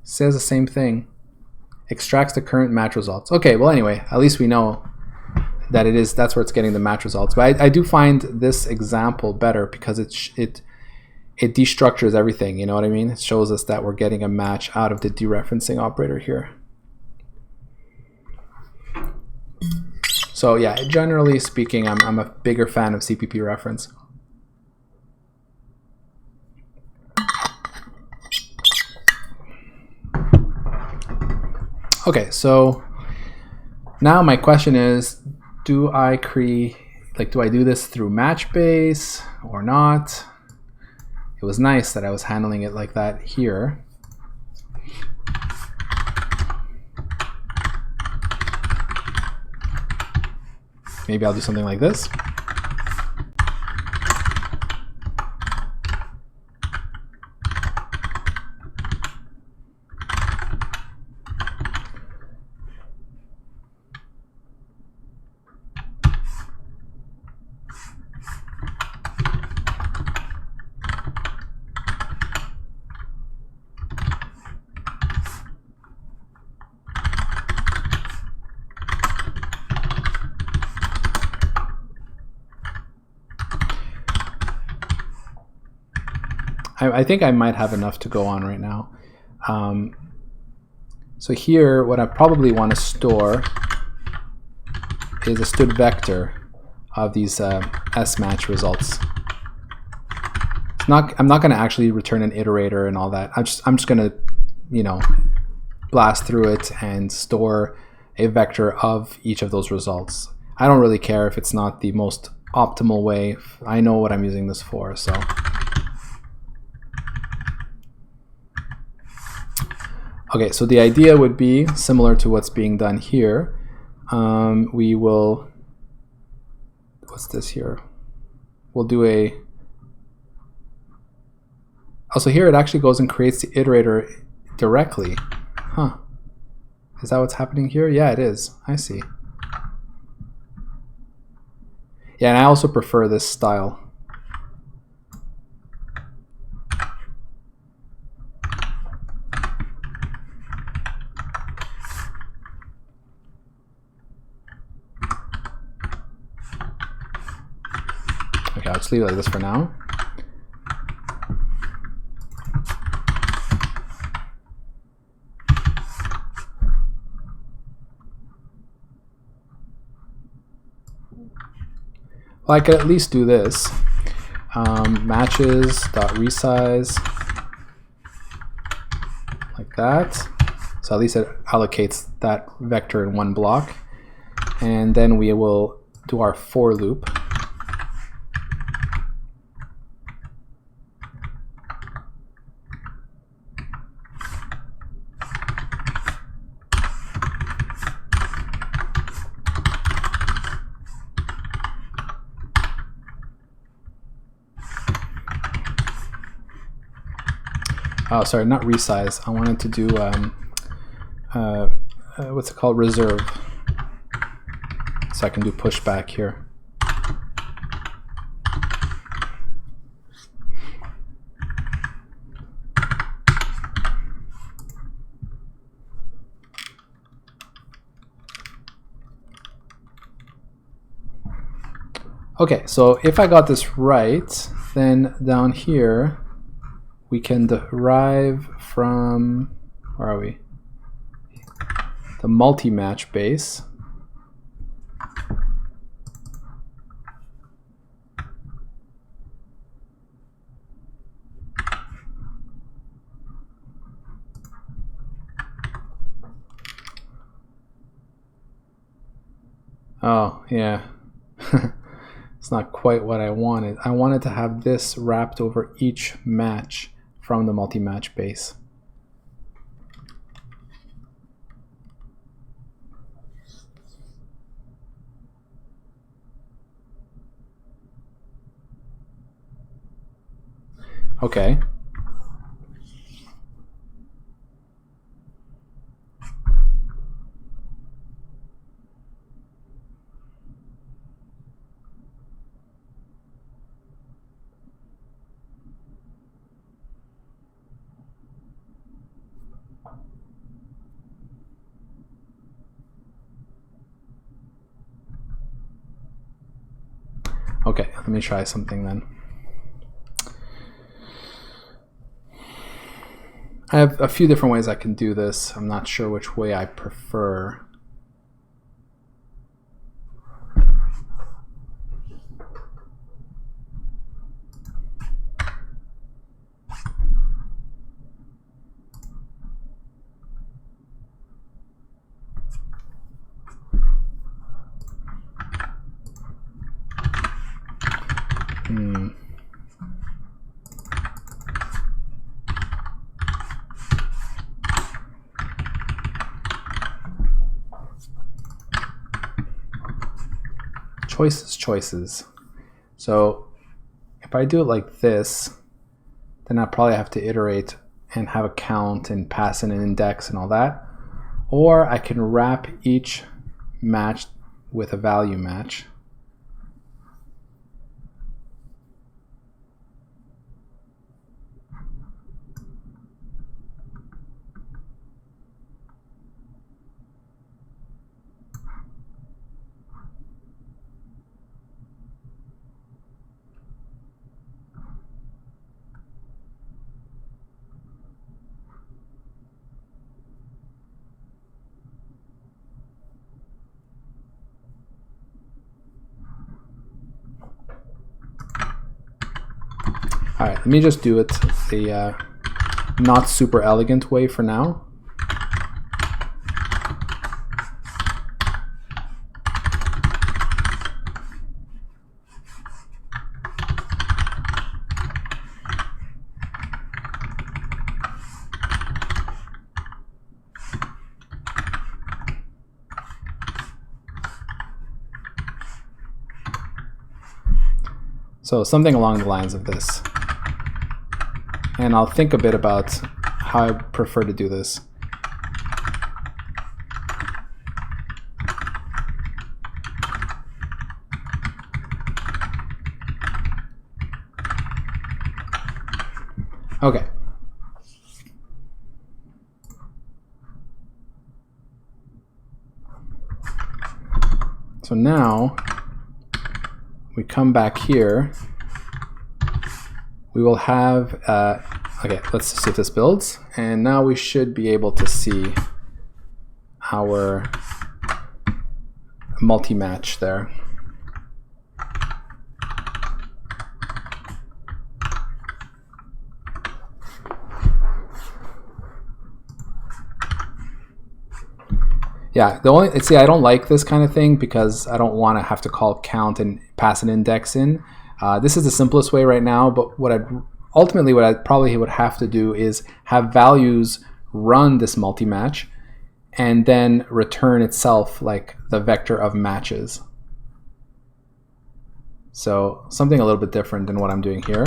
says the same thing. Extracts the current match results. Okay, well anyway, at least we know that that's where it's getting the match results. But I do find this example better because it destructures everything, you know what I mean? It shows us that we're getting a match out of the dereferencing operator here. So yeah, generally speaking, I'm a bigger fan of CPP reference. Okay, so now my question is, do I do this through match base or not? It was nice that I was handling it like that here. Maybe I'll do something like this. I think I might have enough to go on right now. So here, what I probably want to store is a std vector of these S-match results. I'm not going to actually return an iterator and all that. I'm just going to, you know, blast through it and store a vector of each of those results. I don't really care if it's not the most optimal way. I know what I'm using this for, so. Okay, so the idea would be similar to what's being done here. We will, what's this here? We'll do a, also here it actually goes and creates the iterator directly. Huh. Is that what's happening here? Yeah, it is. I see. Yeah, and I also prefer this style. Okay, I'll just leave it like this for now. Well, I could at least do this. Matches.resize, like that. So at least it allocates that vector in one block. And then we will do our for loop. Oh, sorry, not resize. I wanted to do, what's it called? Reserve. So I can do pushback here. Okay, so if I got this right, then down here, we can derive from, where are we? The multi-match base. Oh, yeah. It's not quite what I wanted. I wanted to have this wrapped over each match from the multi-match base. Okay. Okay, let me try something then. I have a few different ways I can do this. I'm not sure which way I prefer. Choices. So if I do it like this, then I probably have to iterate and have a count and pass in an index and all that. Or I can wrap each match with a value match. All right, let me just do it the not super elegant way for now. So something along the lines of this. And I'll think a bit about how I prefer to do this. Okay. So now we come back here. We will have, okay, let's see if this builds. And now we should be able to see our multi-match there. Yeah, see, I don't like this kind of thing because I don't want to have to call count and pass an index in. This is the simplest way right now, but what I probably would have to do is have values run this multi-match and then return itself like the vector of matches. So something a little bit different than what I'm doing here.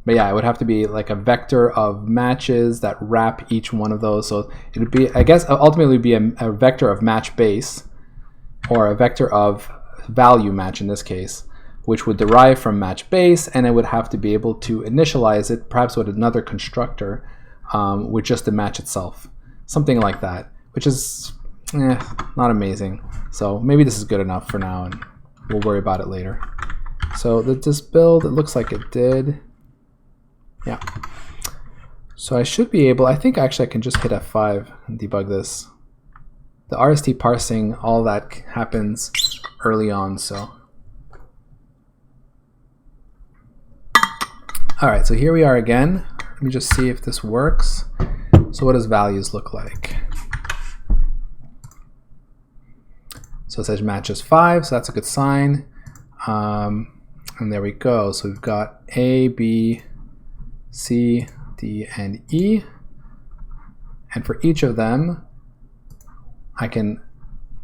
But yeah, it would have to be like a vector of matches that wrap each one of those. So it would be, I guess, ultimately be a vector of match base, or a vector of value match in this case, which would derive from match base, and it would have to be able to initialize it, perhaps with another constructor, with just the match itself. Something like that, which is not amazing. So maybe this is good enough for now, and we'll worry about it later. So this build, it looks like it did. Yeah. So I should be able, I think actually I can just hit F5 and debug this. The RST parsing, all that happens early on, so. All right, so here we are again. Let me just see if this works. So what does values look like? So it says matches 5, so that's a good sign. And there we go. So we've got A, B, C, D, and E. And for each of them, I can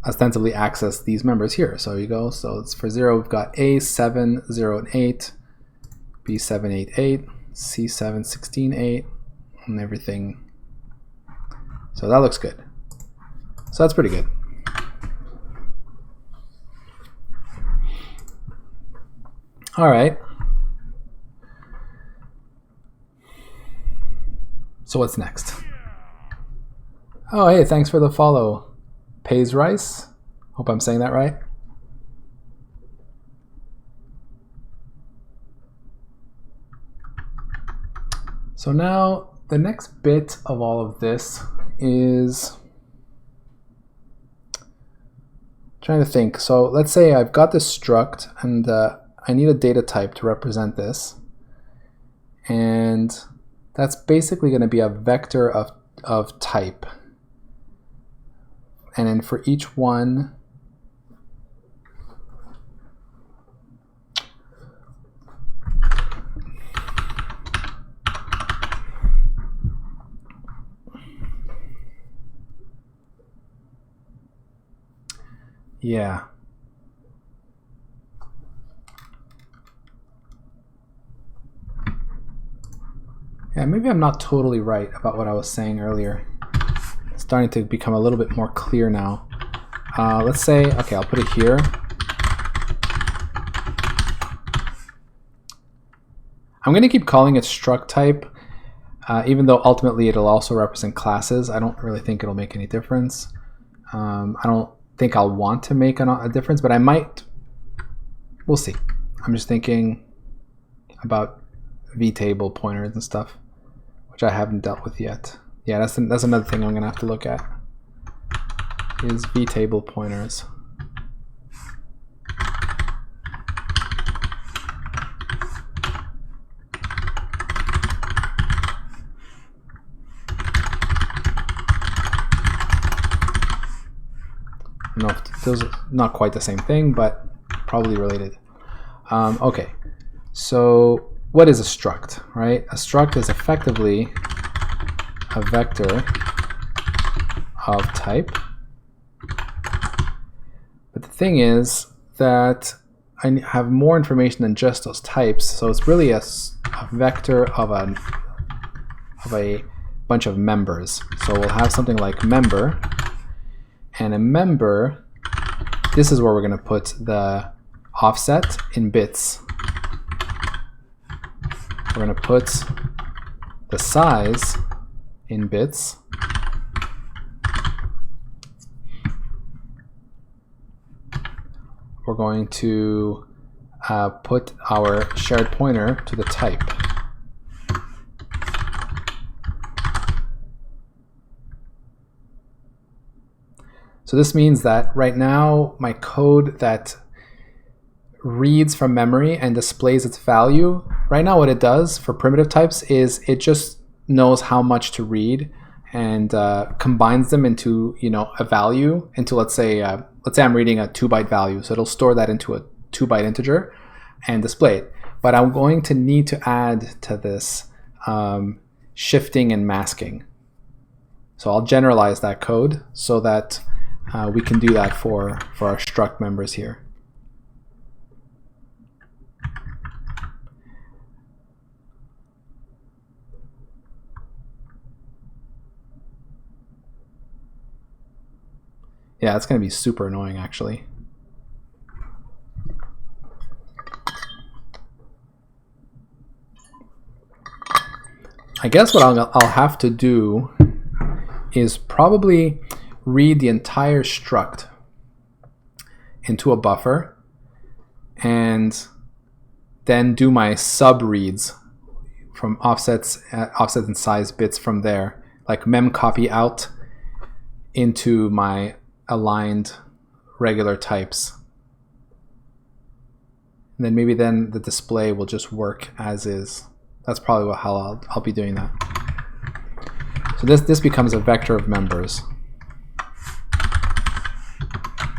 ostensibly access these members here. So here you go. So it's for 0, we've got A, 7, 0, and 8, B, 7, 8, 8, C, 7, 16, 8, and everything. So that looks good. So that's pretty good. All right. So what's next? Oh, hey, thanks for the follow. pays rice. Hope I'm saying that right. So now the next bit of all of this is trying to think. So let's say I've got this struct and I need a data type to represent this. And that's basically going to be a vector of type. And then for each one, yeah. Yeah, maybe I'm not totally right about what I was saying earlier. It's starting to become a little bit more clear now. Let's say, okay, I'll put it here. I'm going to keep calling it struct type, even though ultimately it'll also represent classes. I don't really think it'll make any difference. I don't think I'll want to make a difference, but I might. We'll see. I'm just thinking about vtable pointers and stuff, which I haven't dealt with yet. Yeah, that's another thing I'm going to have to look at, is vtable pointers. I don't know if those are not quite the same thing, but probably related. Okay, so what is a struct, right? A struct is effectively a vector of type. But the thing is that I have more information than just those types, so it's really a vector of a bunch of members. So we'll have something like member, and a member, this is where we're going to put the offset in bits. We're going to put the size in bits. We're going to put our shared pointer to the type. So this means that right now my code that reads from memory and displays its value, right now what it does for primitive types is it just knows how much to read and combines them into, you know, a value into, let's say I'm reading a 2-byte value, so it'll store that into a 2-byte integer and display it. But I'm going to need to add to this shifting and masking. So I'll generalize that code so that we can do that for our struct members here. Yeah, it's going to be super annoying, actually. I guess what I'll have to do is probably read the entire struct into a buffer and then do my sub reads from offsets and size bits from there, like mem copy out into my aligned regular types. And then maybe the display will just work as is. That's probably how I'll be doing that. So this becomes a vector of members.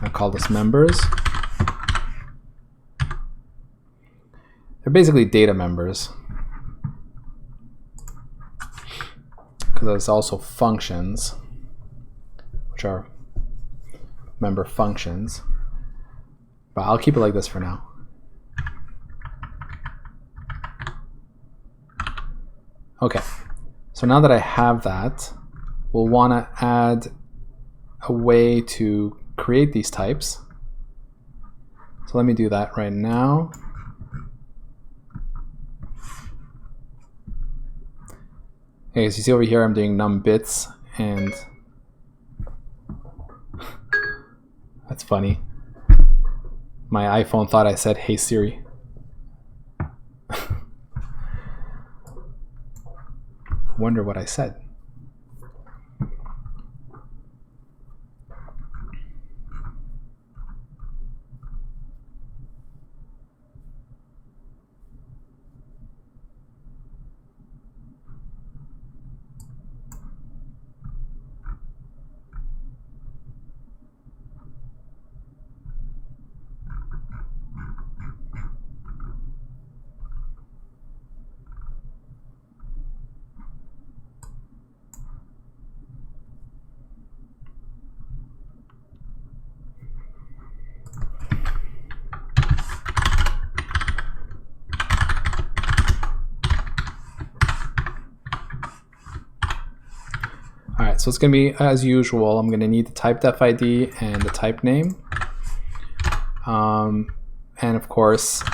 I'll call this members. They're basically data members, because there's also functions, which are member functions, but I'll keep it like this for now. Okay, so now that I have that, we'll want to add a way to create these types. So let me do that right now. Okay, so you see over here I'm doing num bits, and That's funny. My iPhone thought I said, "Hey Siri." Wonder what I said. Alright, so it's going to be as usual. I'm going to need the type def ID and the type name. And of course,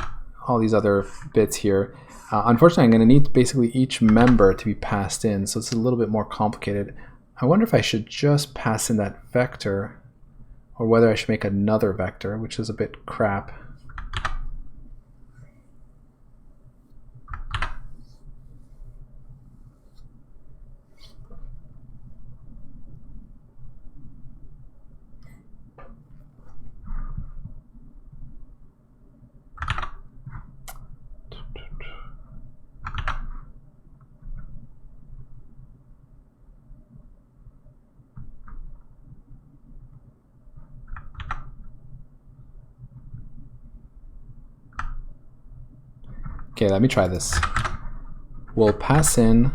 all these other bits here. Unfortunately, I'm going to need basically each member to be passed in, so it's a little bit more complicated. I wonder if I should just pass in that vector, or whether I should make another vector, which is a bit crap. Okay, let me try this. We'll pass in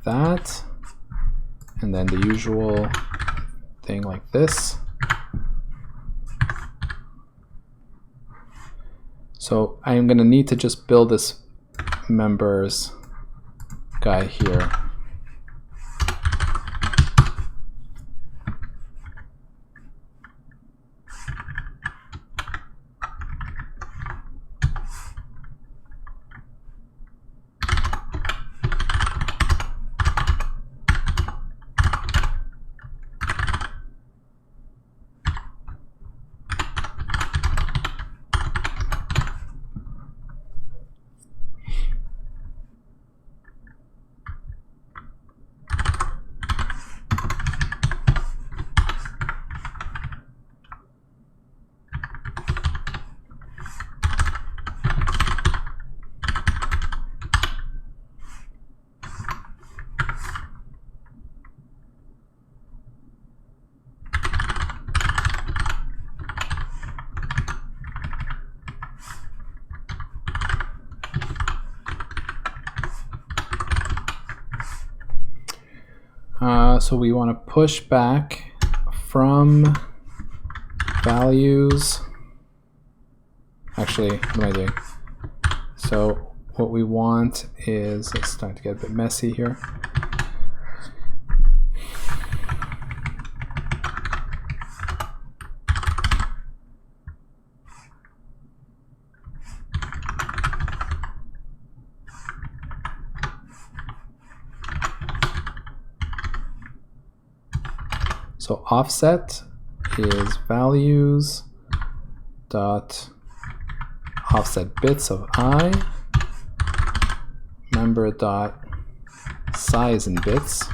that, and then the usual thing like this. So I am going to need to just build this members guy here. So we want to push back from values. Actually, what am I doing? So what we want is, it's starting to get a bit messy here. So offset is values dot offset bits of I, member dot size in bits.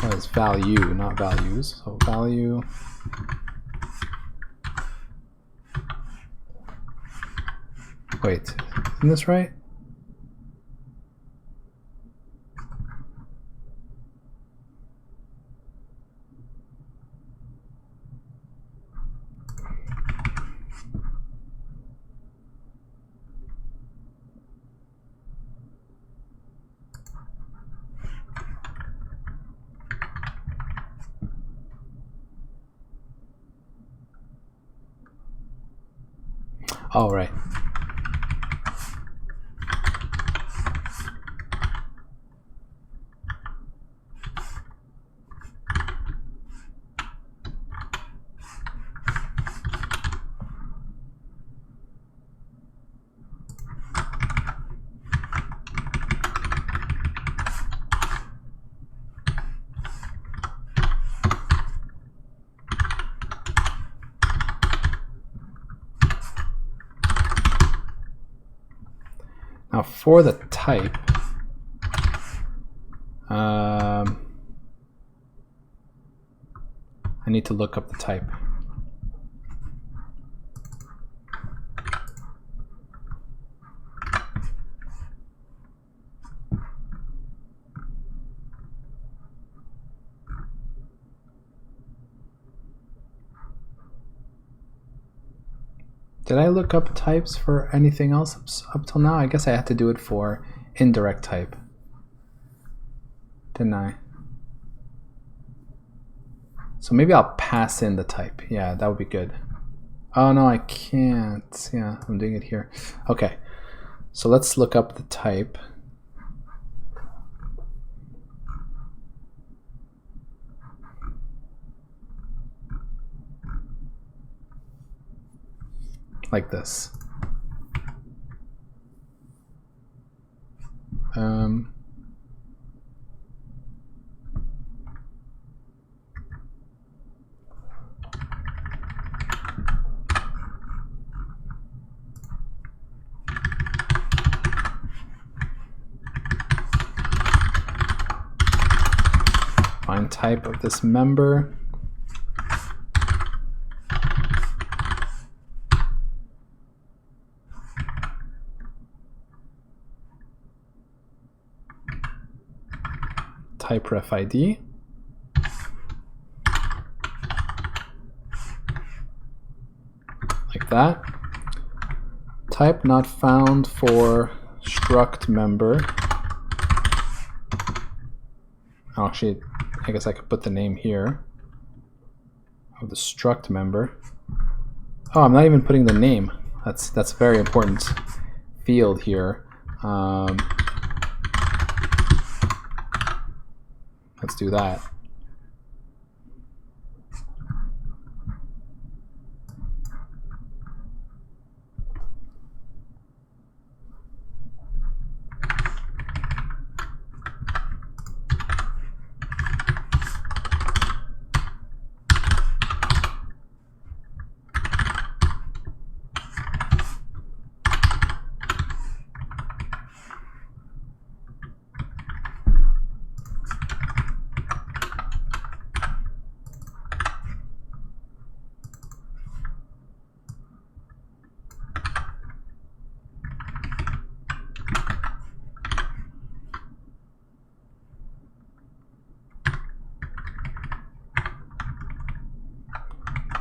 That is value, not values. So value. Wait, isn't this right? Oh, right. Now for the type, I need to look up the type. Did I look up types for anything else up till now? I guess I had to do it for indirect type, didn't I? So maybe I'll pass in the type. Yeah, that would be good. Oh no, I can't. Yeah, I'm doing it here. Okay, so let's look up the type. Like this. Find type of this member. Type ref ID. Like that. Type not found for struct member. Actually, I guess I could put the name here of the struct member. Oh, I'm not even putting the name. That's a very important field here. Let's do that.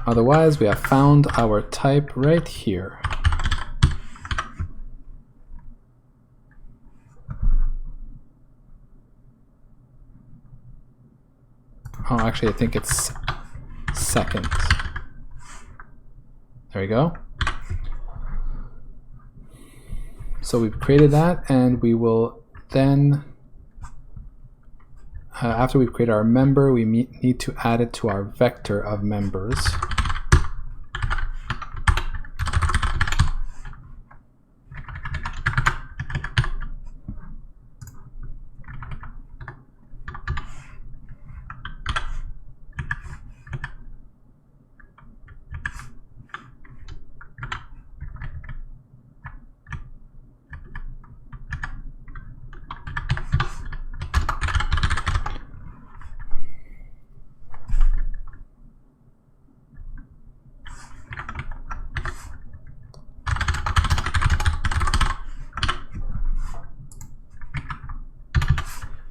Otherwise, we have found our type right here. Oh, actually, I think it's second. There we go. So we've created that, and we will then, after we've created our member, we need to add it to our vector of members.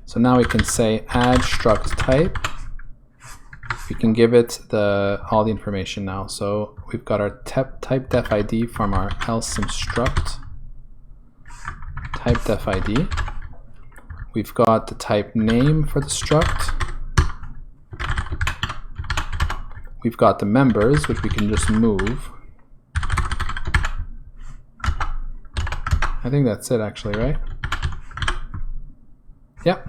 So now we can say add struct type. We can give it all the information now. So we've got our type def ID from our else sim struct. Type def ID. We've got the type name for the struct. We've got the members, which we can just move. I think that's it actually, right? Yep.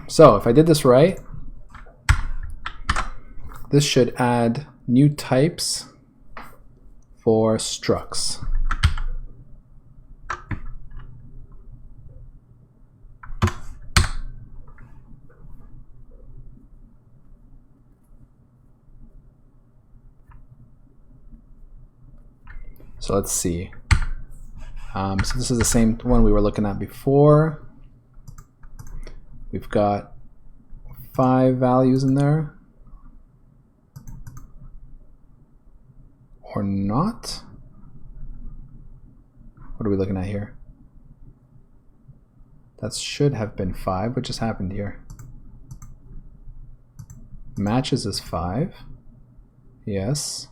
So if I did this right, this should add new types for structs. So let's see. So this is the same one we were looking at before. We've got 5 values in there. Or not? What are we looking at here? That should have been 5. What just happened here? Matches is 5. Yes.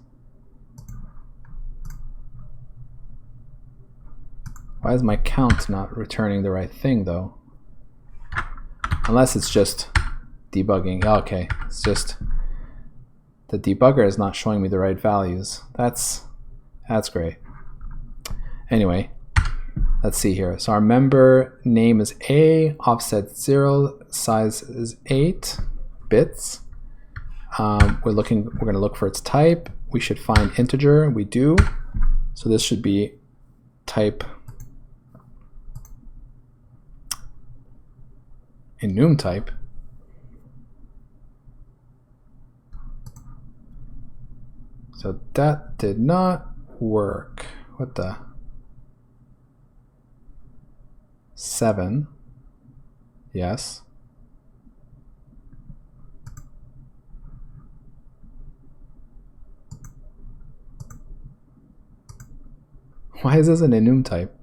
Why is my count not returning the right thing though? Unless it's just debugging. Okay, it's just the debugger is not showing me the right values. That's great. Anyway, let's see here. So our member name is A, offset 0, size is 8 bits. We're going to look for its type. We should find integer. We do. So this should be type enum type. So that did not work. What the? 7. Yes. Why is this an enum type?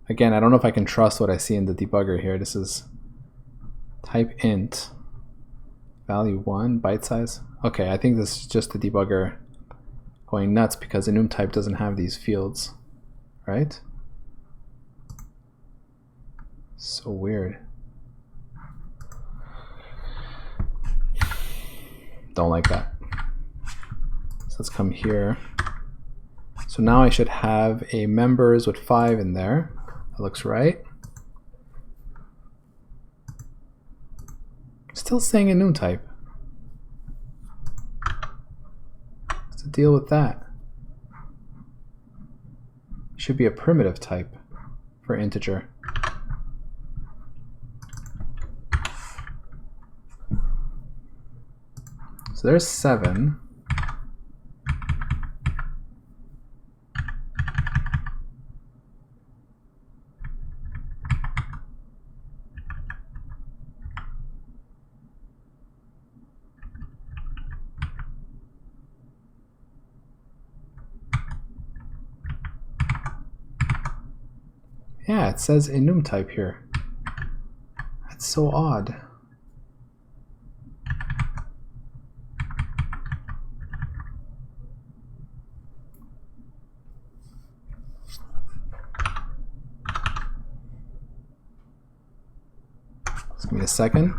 Again, I don't know if I can trust what I see in the debugger here. This is type int, value 1, byte size. Okay, I think this is just the debugger going nuts because enum type doesn't have these fields, right? So weird. Don't like that. So let's come here. So now I should have a members with 5 in there. That looks right. Still saying enum type. What's the deal with that? Should be a primitive type for integer. So there's 7. Yeah, it says enum type here. That's so odd. Just give me a second.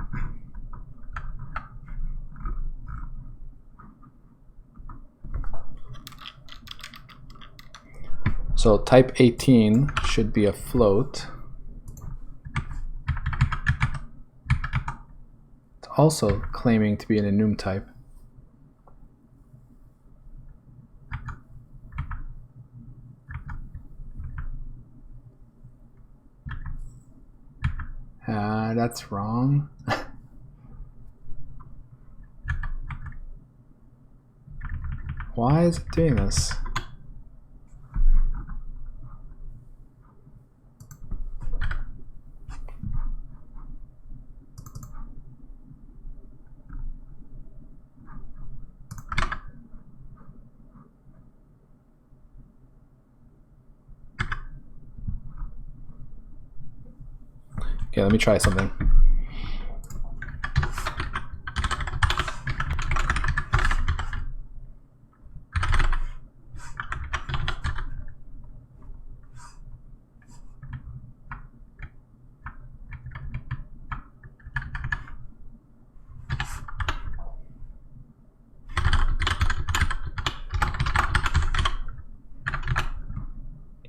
So type 18 should be a float. It's also claiming to be an enum type. That's wrong. Why is it doing this? Okay, let me try something.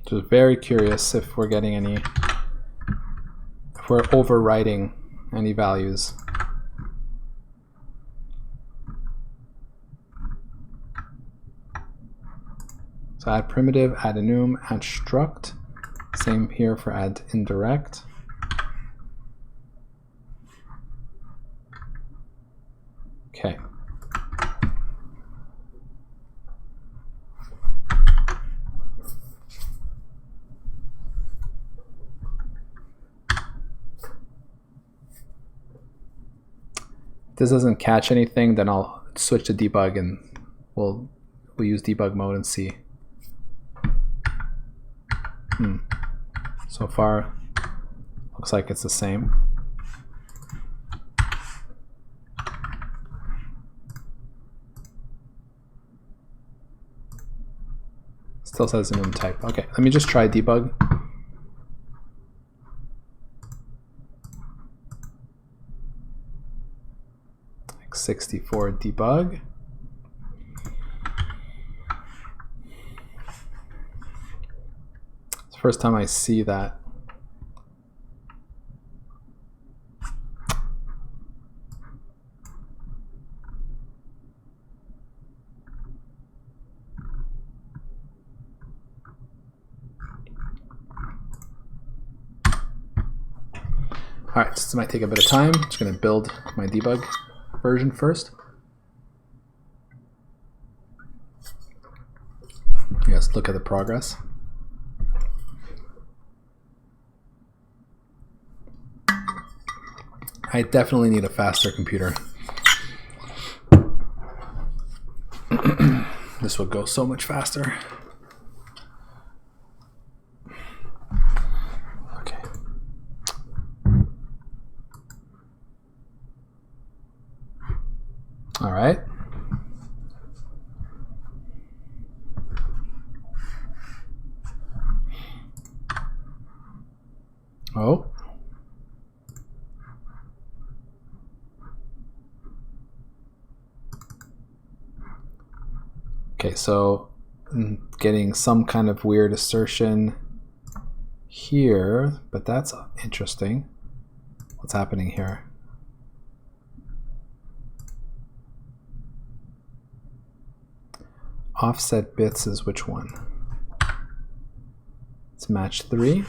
Just very curious if we're getting any, if we're overwriting any values. So add primitive, add enum, add struct. Same here for add indirect. Okay. If this doesn't catch anything, then I'll switch to debug and we'll use debug mode and see. So far, looks like it's the same. Still says enum type. Okay, let me just try debug. X64 debug. It's the first time I see that. All right, this might take a bit of time. I'm just going to build my debug version first. Let's look at the progress. I definitely need a faster computer. This would go so much faster. Okay. All right. Oh. Okay, so I'm getting some kind of weird assertion here, but that's interesting. What's happening here? Offset bits is which one? It's match 3.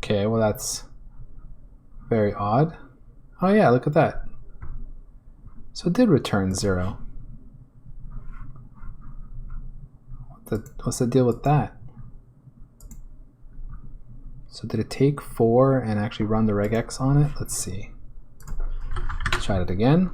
Okay, well that's very odd. Oh yeah, look at that. So it did return 0. What's the deal with that? So did it take 4 and actually run the regex on it? Let's see. Let's try it again.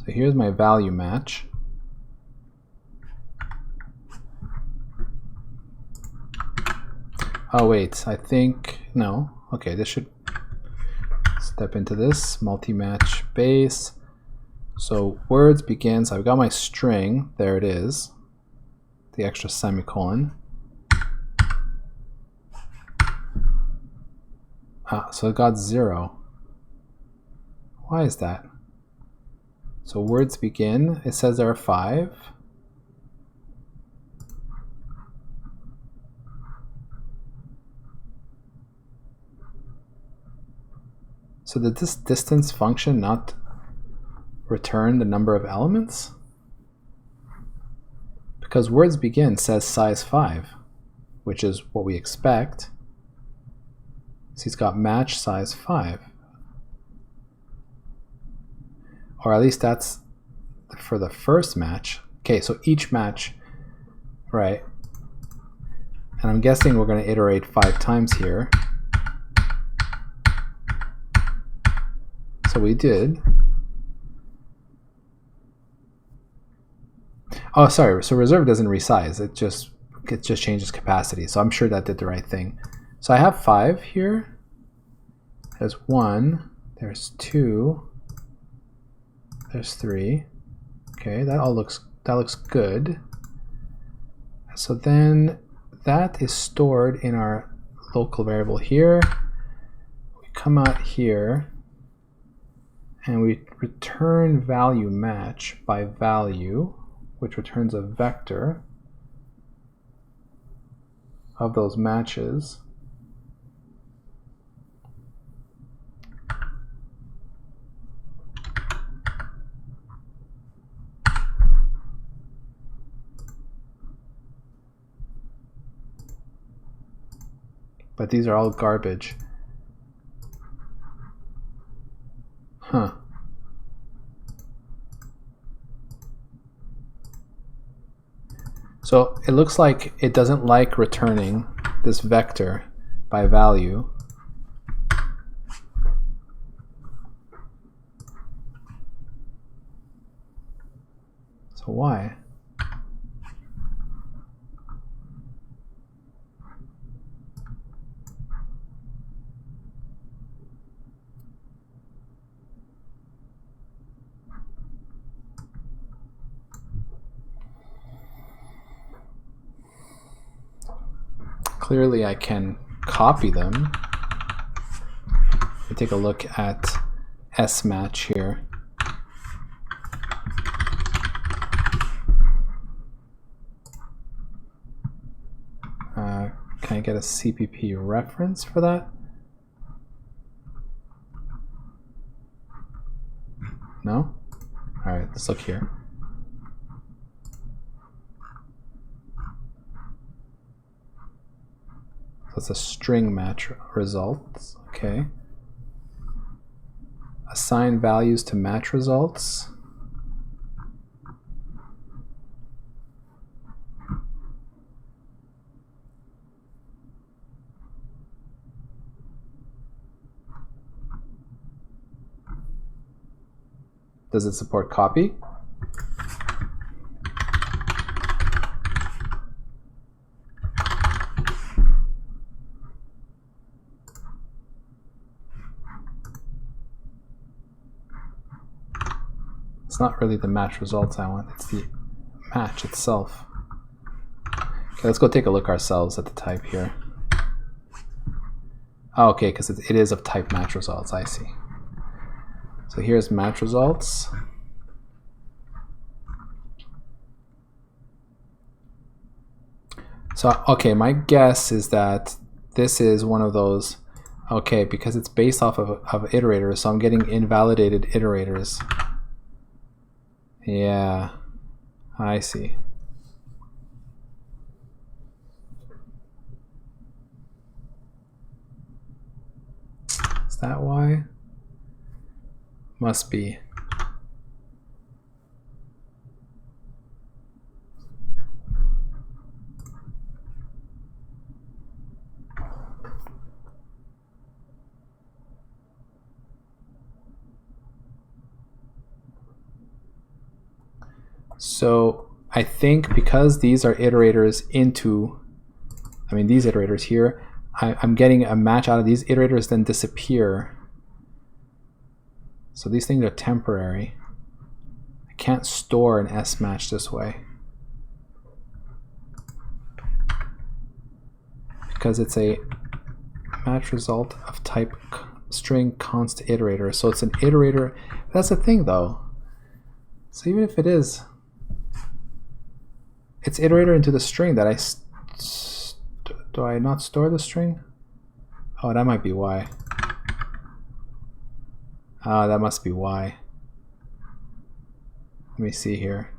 So here's my value match. Oh wait, I think, no. Okay, this should step into this, multi-match base. So words begins, I've got my string, there it is, the extra semicolon. So it got 0. Why is that? So words begin, it says there are 5. So did this distance function not return the number of elements? Because words begin says size 5, which is what we expect. So he's got match size 5. Or at least that's for the first match. Okay, so each match, right? And I'm guessing we're going to iterate 5 times here. So we did. Oh, sorry. So reserve doesn't resize. It just changes capacity. So I'm sure that did the right thing. So I have 5 here. There's 1. There's 2. There's 3. Okay, that looks good. So then that is stored in our local variable here. We come out here and we return value match by value, which returns a vector of those matches. But these are all garbage. Huh. So it looks like it doesn't like returning this vector by value. So why? Clearly I can copy them. Let me take a look at smatch here. Can I get a CPP reference for that? No? All right, let's look here. So it's a string match results, okay. Assign values to match results. Does it support copy? It's not really the match results I want, it's the match itself. Okay, let's go take a look ourselves at the type here. Oh, okay, because it is of type match results, I see. So here's match results. So, okay, my guess is that this is one of those, okay, because it's based off of iterators, so I'm getting invalidated iterators. Yeah, I see. Is that why? Must be. So I think because these are iterators into, I mean these iterators here, I'm getting a match out of these iterators then disappear. So these things are temporary. I can't store an S match this way because it's a match result of type string const iterator. So it's an iterator. That's the thing though. So even if it is, it's iterator into the string that do I not store the string? Oh, that might be why. Ah, that must be why. Let me see here.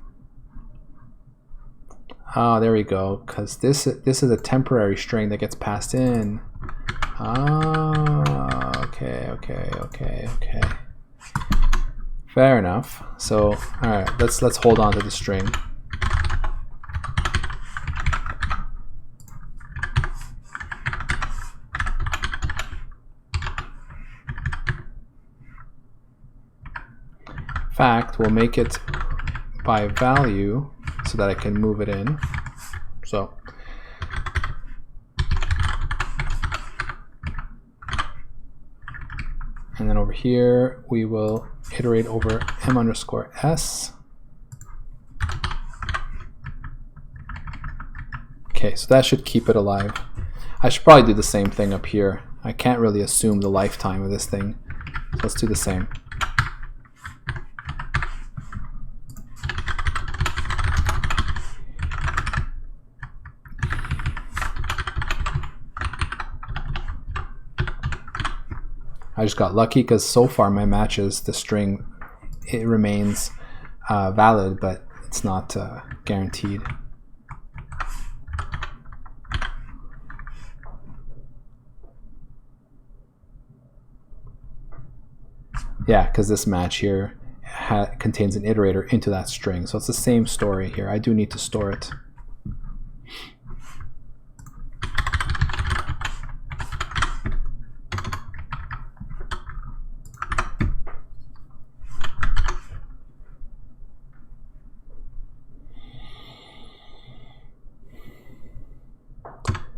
Oh, there we go. Because this is a temporary string that gets passed in. Ah, okay. Fair enough. So, all right, let's hold on to the string. fact, we'll make it by value so that I can move it in. So and then over here we will iterate over m_s. Okay, so that should keep it alive. I should probably do the same thing up here. I can't really assume the lifetime of this thing. So let's do the same. I just got lucky because so far my matches, the string, it remains valid, but it's not guaranteed. Yeah, because this match here contains an iterator into that string. So it's the same story here. I do need to store it.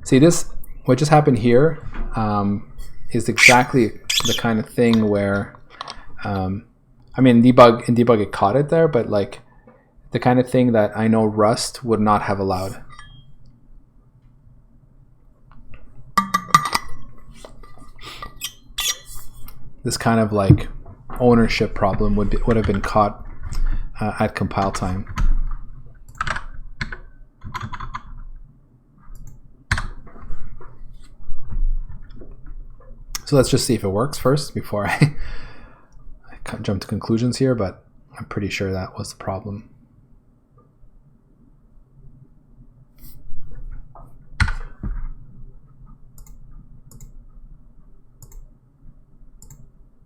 See, this, what just happened here is exactly the kind of thing where, I mean, in debug it caught it there, but like the kind of thing that I know Rust would not have allowed. This kind of like ownership problem would have been caught at compile time. So let's just see if it works first before I jump to conclusions here, but I'm pretty sure that was the problem.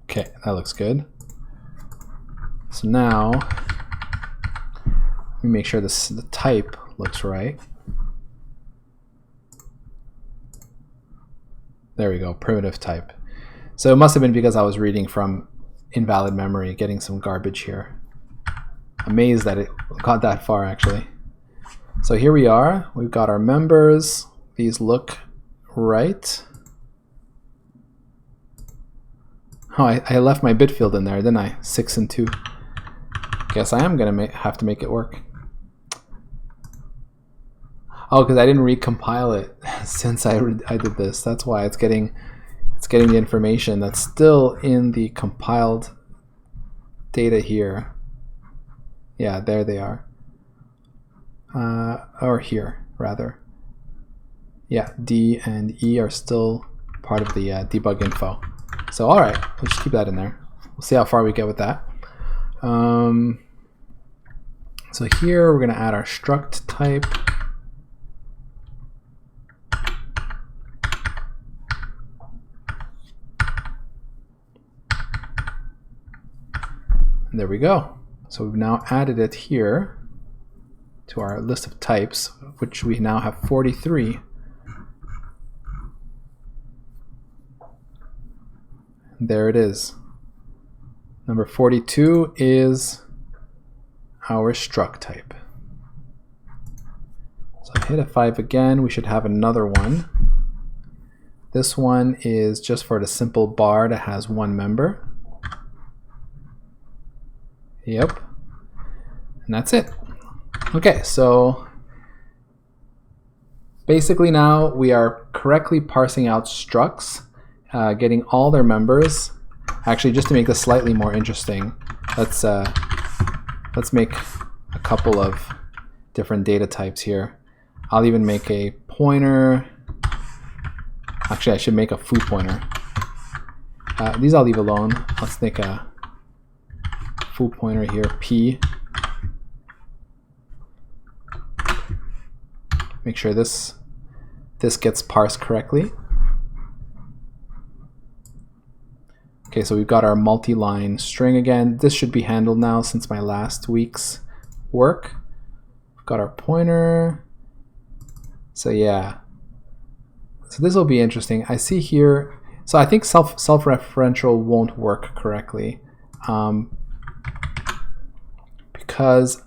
Okay, that looks good. So now, let me make sure the type looks right. There we go, primitive type. So it must have been because I was reading from invalid memory, getting some garbage here. Amazed that it got that far, actually. So here we are. We've got our members. These look right. Oh, I left my bit field in there, didn't I? 6 and 2. Guess I am gonna have to make it work. Oh, because I didn't recompile it since I did this. That's why it's getting the information that's still in the compiled data here. Yeah, there they are. Or here, rather. Yeah, D and E are still part of the debug info. So all right, let's just keep that in there. We'll see how far we get with that. So here we're going to add our struct type. And there we go. So we've now added it here to our list of types, which we now have 43. There it is. Number 42 is our struct type. So I hit F5 again, we should have another one. This one is just for the simple bar that has one member. Yep. And that's it. Okay, so basically now we are correctly parsing out structs, getting all their members. Actually, just to make this slightly more interesting, let's make a couple of different data types here. I'll even make a pointer. Actually, I should make a foo pointer. These I'll leave alone. Let's make a foo pointer here, P. Make sure this gets parsed correctly. Okay, so we've got our multi-line string again. This should be handled now since my last week's work. We've got our pointer. So yeah. So this will be interesting. I see here, so I think self-referential won't work correctly. because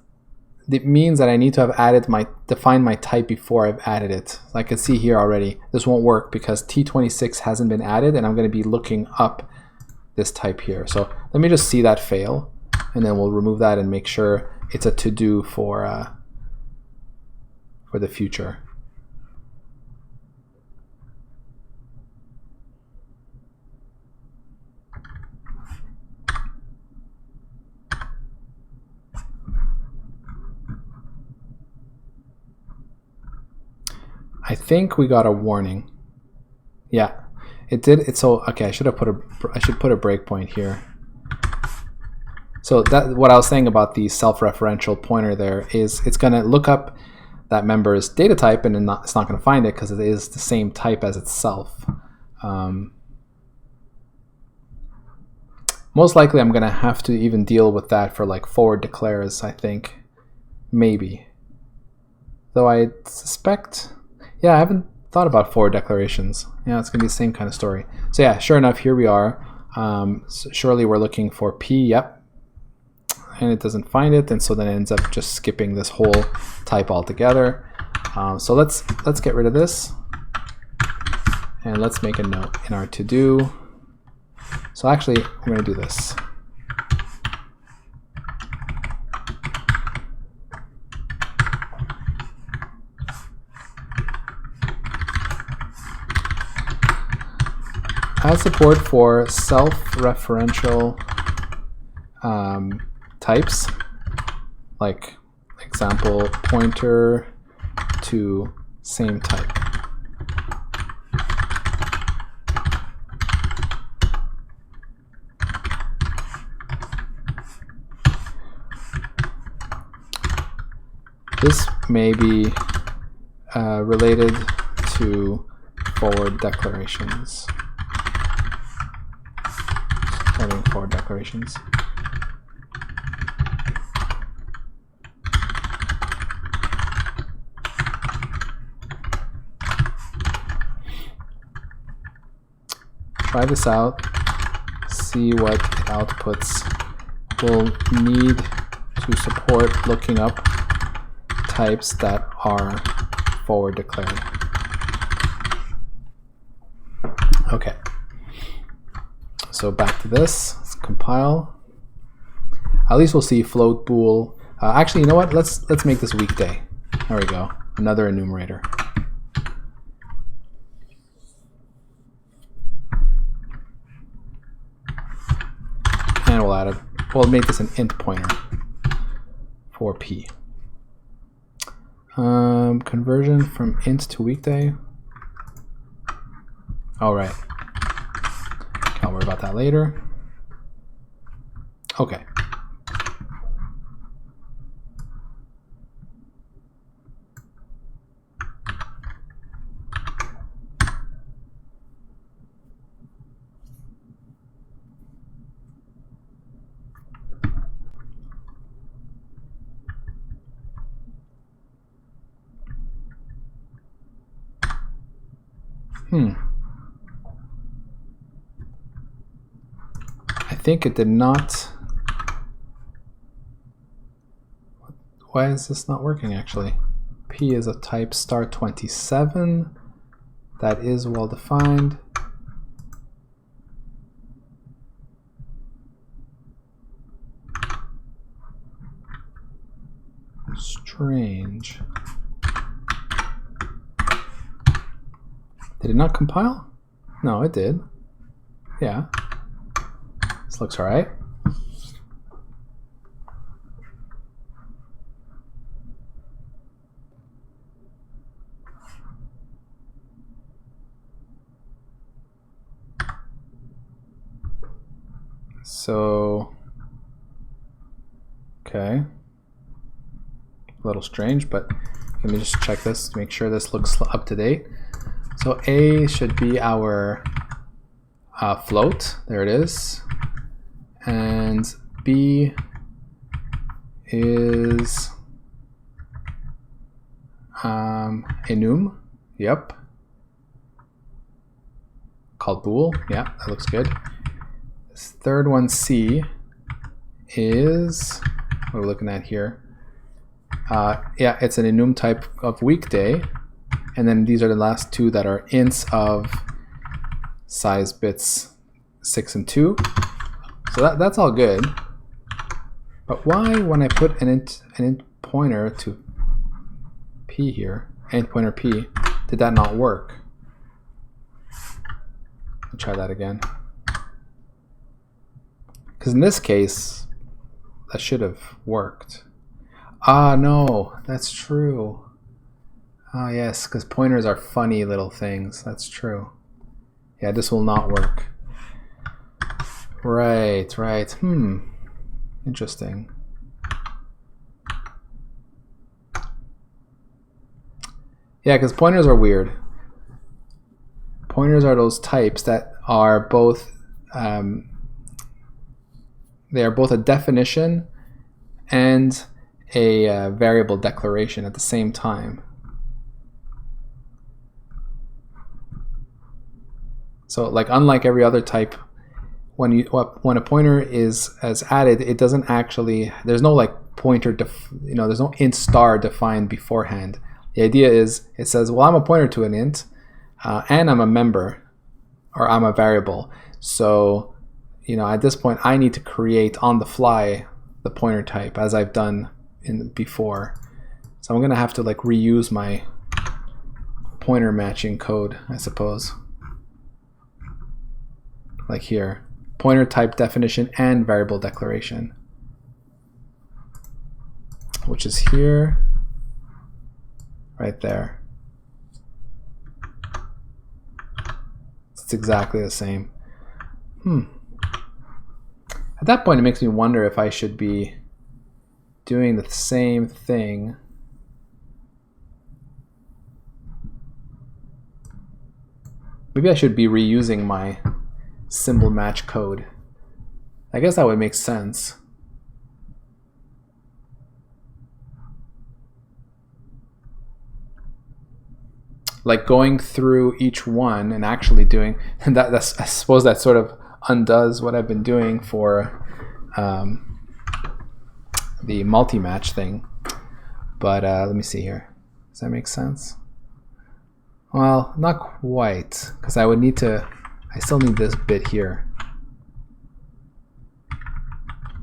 it means that I need to have defined my type before I've added it. I can see here already, this won't work because T26 hasn't been added, and I'm going to be looking up this type here. So let me just see that fail, and then we'll remove that and make sure it's a to-do for the future. I think we got a warning. Yeah, it did. So okay, I should put a breakpoint here. So that what I was saying about the self-referential pointer there is it's going to look up that member's data type, and it's not going to find it because it is the same type as itself. Most likely, I'm going to have to even deal with that for like forward declares. I think maybe, though I suspect. Yeah, I haven't thought about forward declarations. Yeah, it's going to be the same kind of story. So yeah, sure enough, here we are. So surely we're looking for P, yep. And it doesn't find it, and so then it ends up just skipping this whole type altogether. So let's get rid of this. And let's make a note in our to-do. So actually, I'm going to do this. Has support for self-referential types, like example pointer to same type. This may be related to forward declarations. Forward declarations. Try this out, see what it outputs. We'll need to support looking up types that are forward declared. Okay. So back to this, let's compile. At least we'll see float bool. Actually, you know what? Let's make this weekday. There we go. Another enumerator. And we'll make this an int pointer for P. Conversion from int to weekday. All right. I'll worry about that later. Okay. I think it did not. Why is this not working actually? P is a type star 27. That is well defined. Strange. Did it not compile? No, it did. Yeah. This looks all right. So, okay. A little strange, but let me just check this to make sure this looks up to date. So A should be our float. There it is. And B is enum. Yep. Called bool. Yeah, that looks good. This third one, C, is what we're looking at here. Yeah, it's an enum type of weekday, and then these are the last two that are ints of size bits 6 and 2. So that's all good. But why, when I put an int pointer to p here, int pointer p, did that not work? I'll try that again. Because in this case, that should have worked. Ah, no, that's true. Ah, yes, because pointers are funny little things. That's true. Yeah, this will not work. Right, right. Interesting. Yeah, because pointers are weird. Pointers are those types that are both they are both a definition and a variable declaration at the same time. So, like, unlike every other type, when a pointer is added, it doesn't actually, there's no like pointer, there's no int star defined beforehand. The idea is it says, well, I'm a pointer to an int, and I'm a member, or I'm a variable. So, at this point, I need to create on the fly the pointer type, as I've done before. So I'm going to have to like reuse my pointer matching code, I suppose. Like here, pointer type definition and variable declaration, which is here, right there. It's exactly the same. At that point, it makes me wonder if I should be doing the same thing. Maybe I should be reusing my symbol match code. I guess that would make sense. Like going through each one and actually doing, and that's, I suppose that sort of undoes what I've been doing for the multi-match thing. But let me see here. Does that make sense? Well, not quite, because I would need to, I still need this bit here.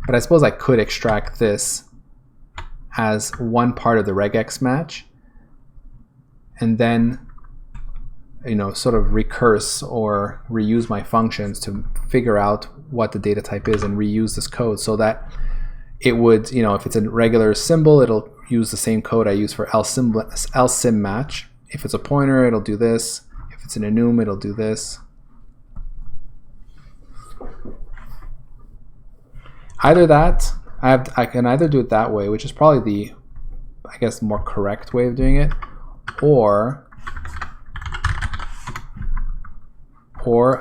But I suppose I could extract this as one part of the regex match, and then sort of recurse or reuse my functions to figure out what the data type is and reuse this code so that it would, if it's a regular symbol, it'll use the same code I use for lsim match. If it's a pointer, it'll do this. If it's an enum, it'll do this. Either that, I can either do it that way, which is probably the, I guess, more correct way of doing it, or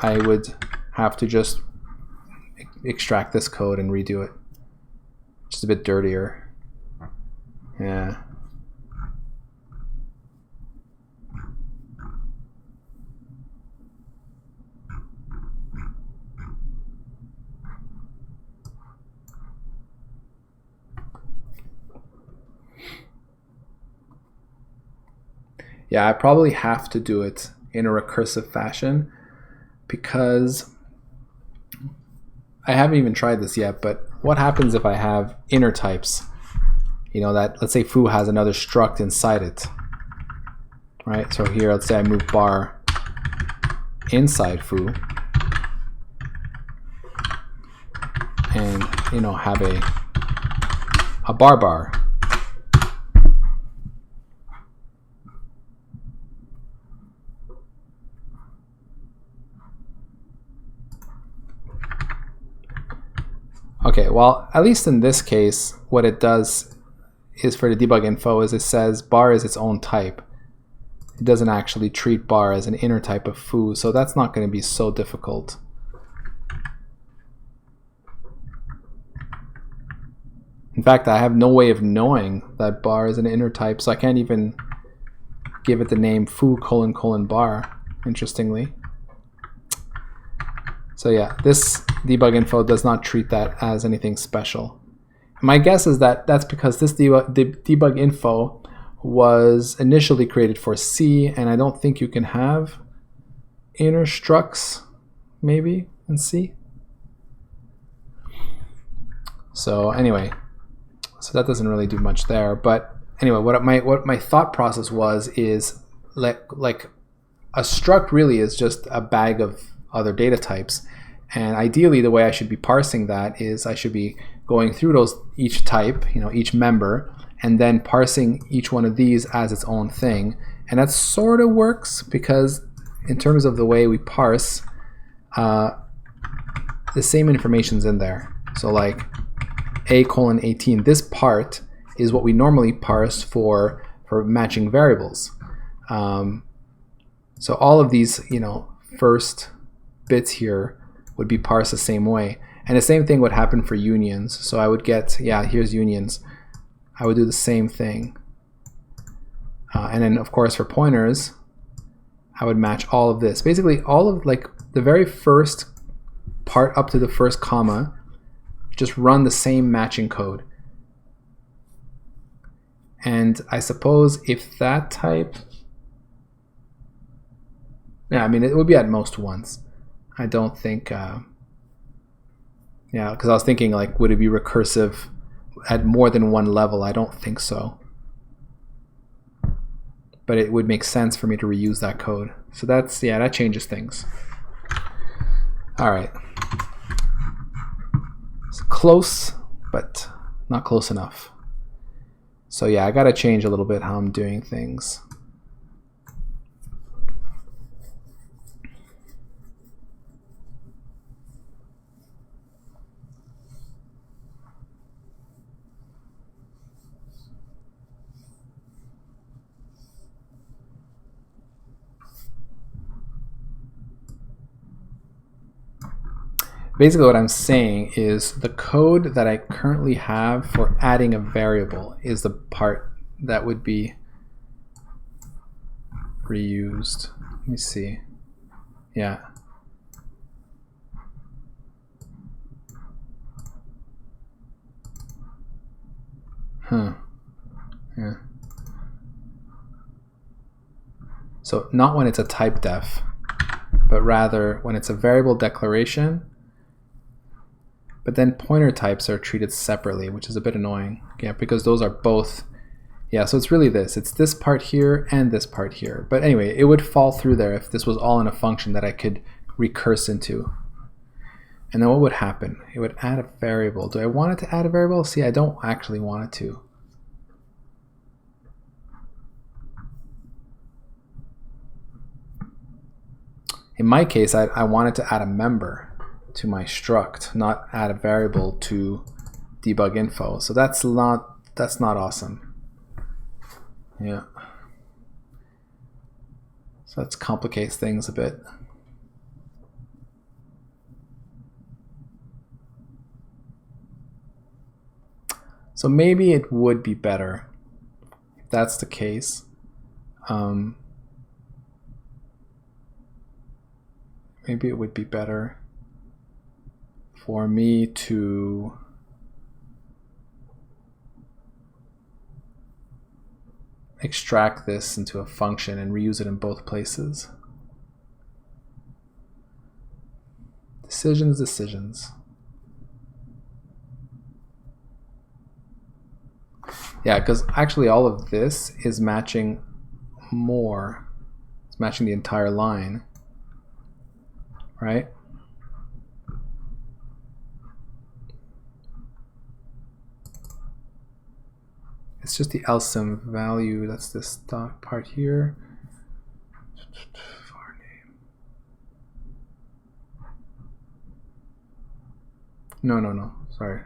I would have to just extract this code and redo it. Just a bit dirtier. Yeah. Yeah, I probably have to do it in a recursive fashion, because I haven't even tried this yet, but what happens if I have inner types? That, let's say foo has another struct inside it, right? So here, let's say I move bar inside foo, and have a bar. Okay, well, at least in this case, what it does is, for the debug info, is it says bar is its own type. It doesn't actually treat bar as an inner type of foo, so that's not going to be so difficult. In fact, I have no way of knowing that bar is an inner type, so I can't even give it the name foo : bar, interestingly. So yeah, this debug info does not treat that as anything special. My guess is that that's because this debug info was initially created for C, and I don't think you can have inner structs maybe in C. So anyway, so that doesn't really do much there. But anyway, what my thought process was is like a struct really is just a bag of other data types, and ideally the way I should be parsing that is I should be going through those each type, each member, and then parsing each one of these as its own thing. And that sort of works because in terms of the way we parse, the same information's in there. So like A:18, this part is what we normally parse for matching variables. So all of these, first bits here would be parsed the same way. And the same thing would happen for unions. So I would get, here's unions. I would do the same thing. And then of course for pointers, I would match all of this. Basically all of like the very first part up to the first comma, just run the same matching code. And I suppose if that type, I mean, it would be at most once. I don't think, because I was thinking like, would it be recursive at more than one level? I don't think so. But it would make sense for me to reuse that code. So that's, that changes things. All right. It's close, but not close enough. So I got to change a little bit how I'm doing things. Basically what I'm saying is the code that I currently have for adding a variable is the part that would be reused. Let me see. Yeah. Yeah. So not when it's a type def, but rather when it's a variable declaration. But then pointer types are treated separately, which is a bit annoying. Because those are both, so it's really this. It's this part here and this part here. But anyway, it would fall through there if this was all in a function that I could recurse into. And then what would happen? It would add a variable. Do I want it to add a variable? See, I don't actually want it to. In my case, I wanted to add a member to my struct, not add a variable to debug info. So that's not awesome. So that complicates things a bit. So maybe it would be better if that's the case. Maybe it would be better for me to extract this into a function and reuse it in both places. Decisions. Because actually all of this is matching more. It's matching the entire line, right? It's just the LSIM value. That's this dot part here. Var name. No. Sorry.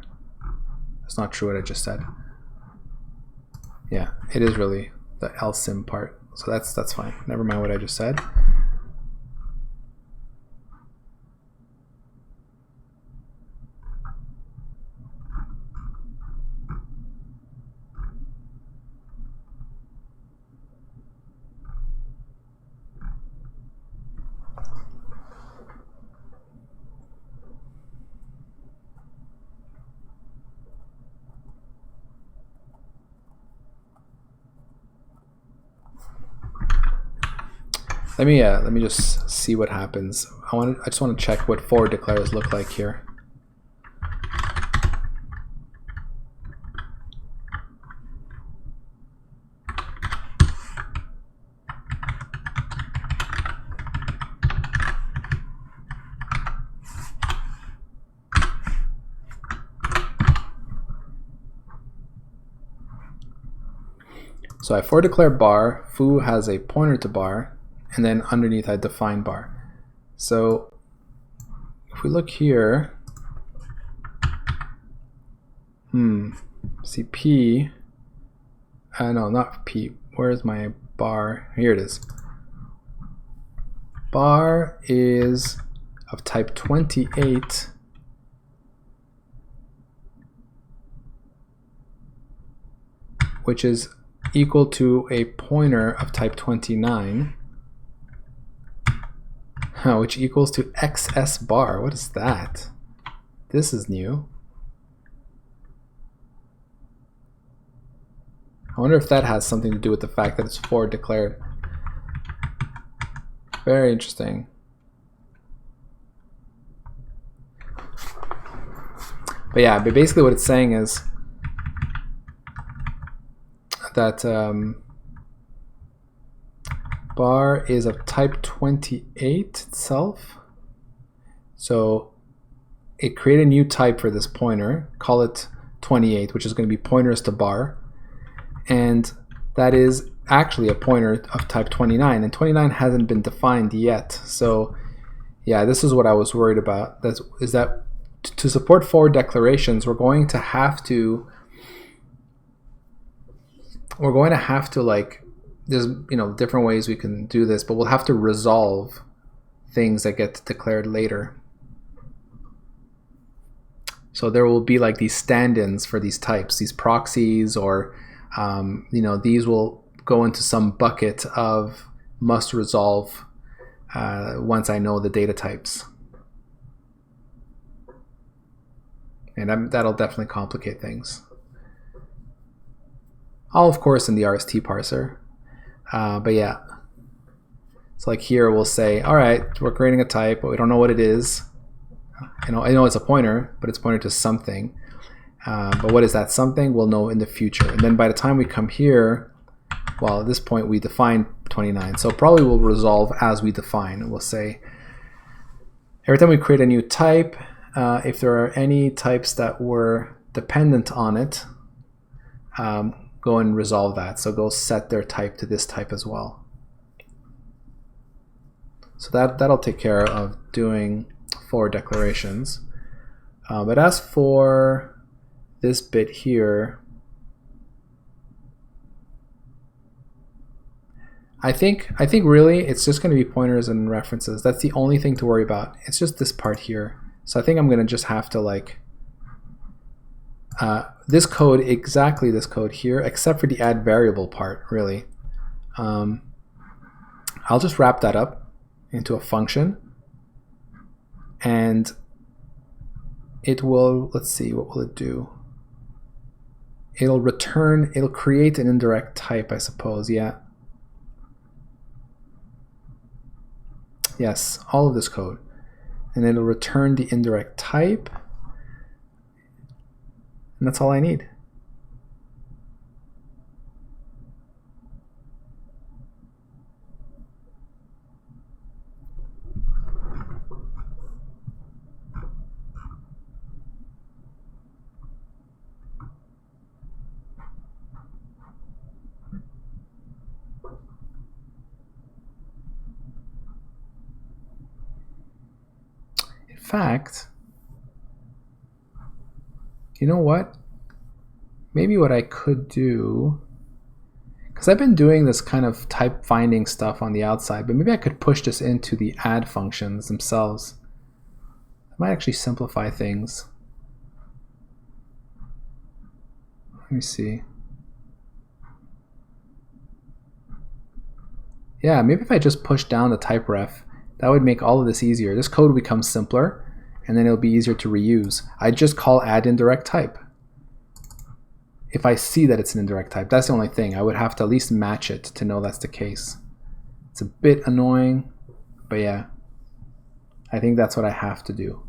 That's not true what I just said. It is really the LSIM part. So that's fine. Never mind what I just said. Let me just see what happens. I just want to check what forward declares look like here. So I forward declare bar, foo has a pointer to bar, and then underneath I define bar. So if we look here, see P, no, not P, where's my bar? Here it is. Bar is of type 28, which is equal to a pointer of type 29, which equals to XS bar. What is that? This is new. I wonder if that has something to do with the fact that it's forward declared. Very interesting. But yeah, but basically what it's saying is that bar is of type 28 itself. So it create a new type for this pointer, call it 28, which is going to be pointers to bar. And that is actually a pointer of type 29, and 29 hasn't been defined yet. So yeah, this is what I was worried about. Is that to support forward declarations, we're going to have to like, there's different ways we can do this, but we'll have to resolve things that get declared later. So there will be like these stand-ins for these types, these proxies, or these will go into some bucket of must resolve once I know the data types. And that'll definitely complicate things. All, of course, in the RST parser. But yeah. So like here we'll say, all right, we're creating a type, but we don't know what it is. I know it's a pointer, but it's pointer to something. But what is that something? We'll know in the future. And then by the time we come here, well, at this point we define 29. So probably we'll resolve as we define. We'll say, every time we create a new type, if there are any types that were dependent on it, go and resolve that. So go set their type to this type as well. So that'll take care of doing forward declarations. But as for this bit here, I think really it's just going to be pointers and references. That's the only thing to worry about. It's just this part here. So I think I'm going to just have to like this code, exactly this code here, except for the add variable part, really. I'll just wrap that up into a function, and it will, let's see, what will it do? It'll return, it'll create an indirect type, I suppose, yeah. Yes, all of this code. And it'll return the indirect type. And that's all I need. In fact, you know what? Maybe what I could do, because I've been doing this kind of type finding stuff on the outside, but maybe I could push this into the add functions themselves. It might actually simplify things. Let me see. Yeah, maybe if I just push down the type ref, that would make all of this easier. This code becomes simpler, and then it'll be easier to reuse. I just call add indirect type. If I see that it's an indirect type, that's the only thing. I would have to at least match it to know that's the case. It's a bit annoying, but yeah, I think that's what I have to do.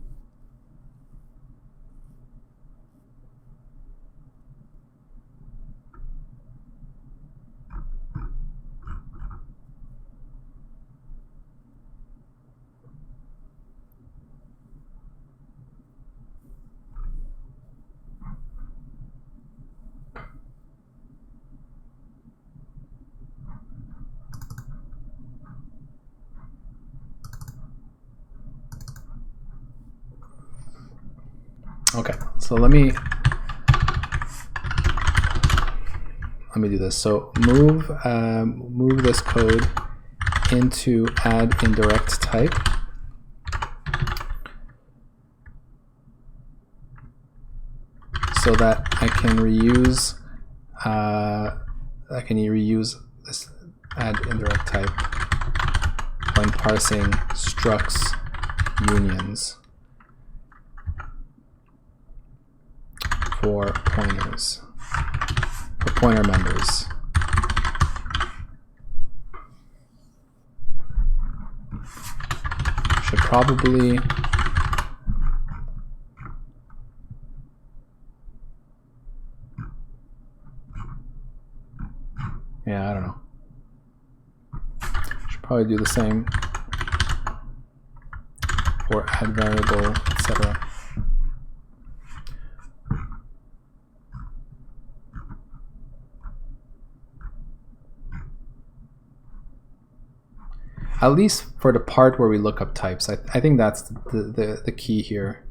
Okay, so let me do this. So move this code into add indirect type. So that I can reuse this add indirect type when parsing structs unions for pointers, for pointer members. Should probably I don't know. Should probably do the same for add variable, etc. At least for the part where we look up types, I think that's the key here.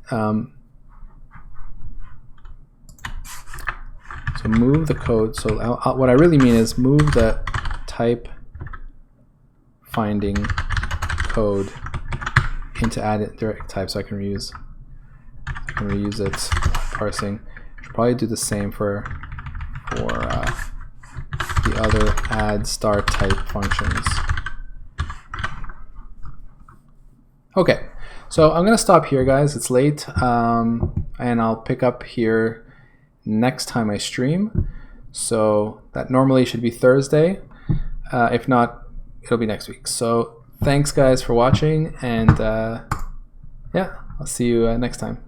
So move the code. So what I really mean is move the type finding code into add indirect type, so I can reuse it parsing. Should probably do the same for the other add star type functions. Okay, so I'm gonna stop here, guys. It's late, and I'll pick up here next time I stream. So that normally should be Thursday. If not, it'll be next week. So thanks, guys, for watching, and yeah, I'll see you next time.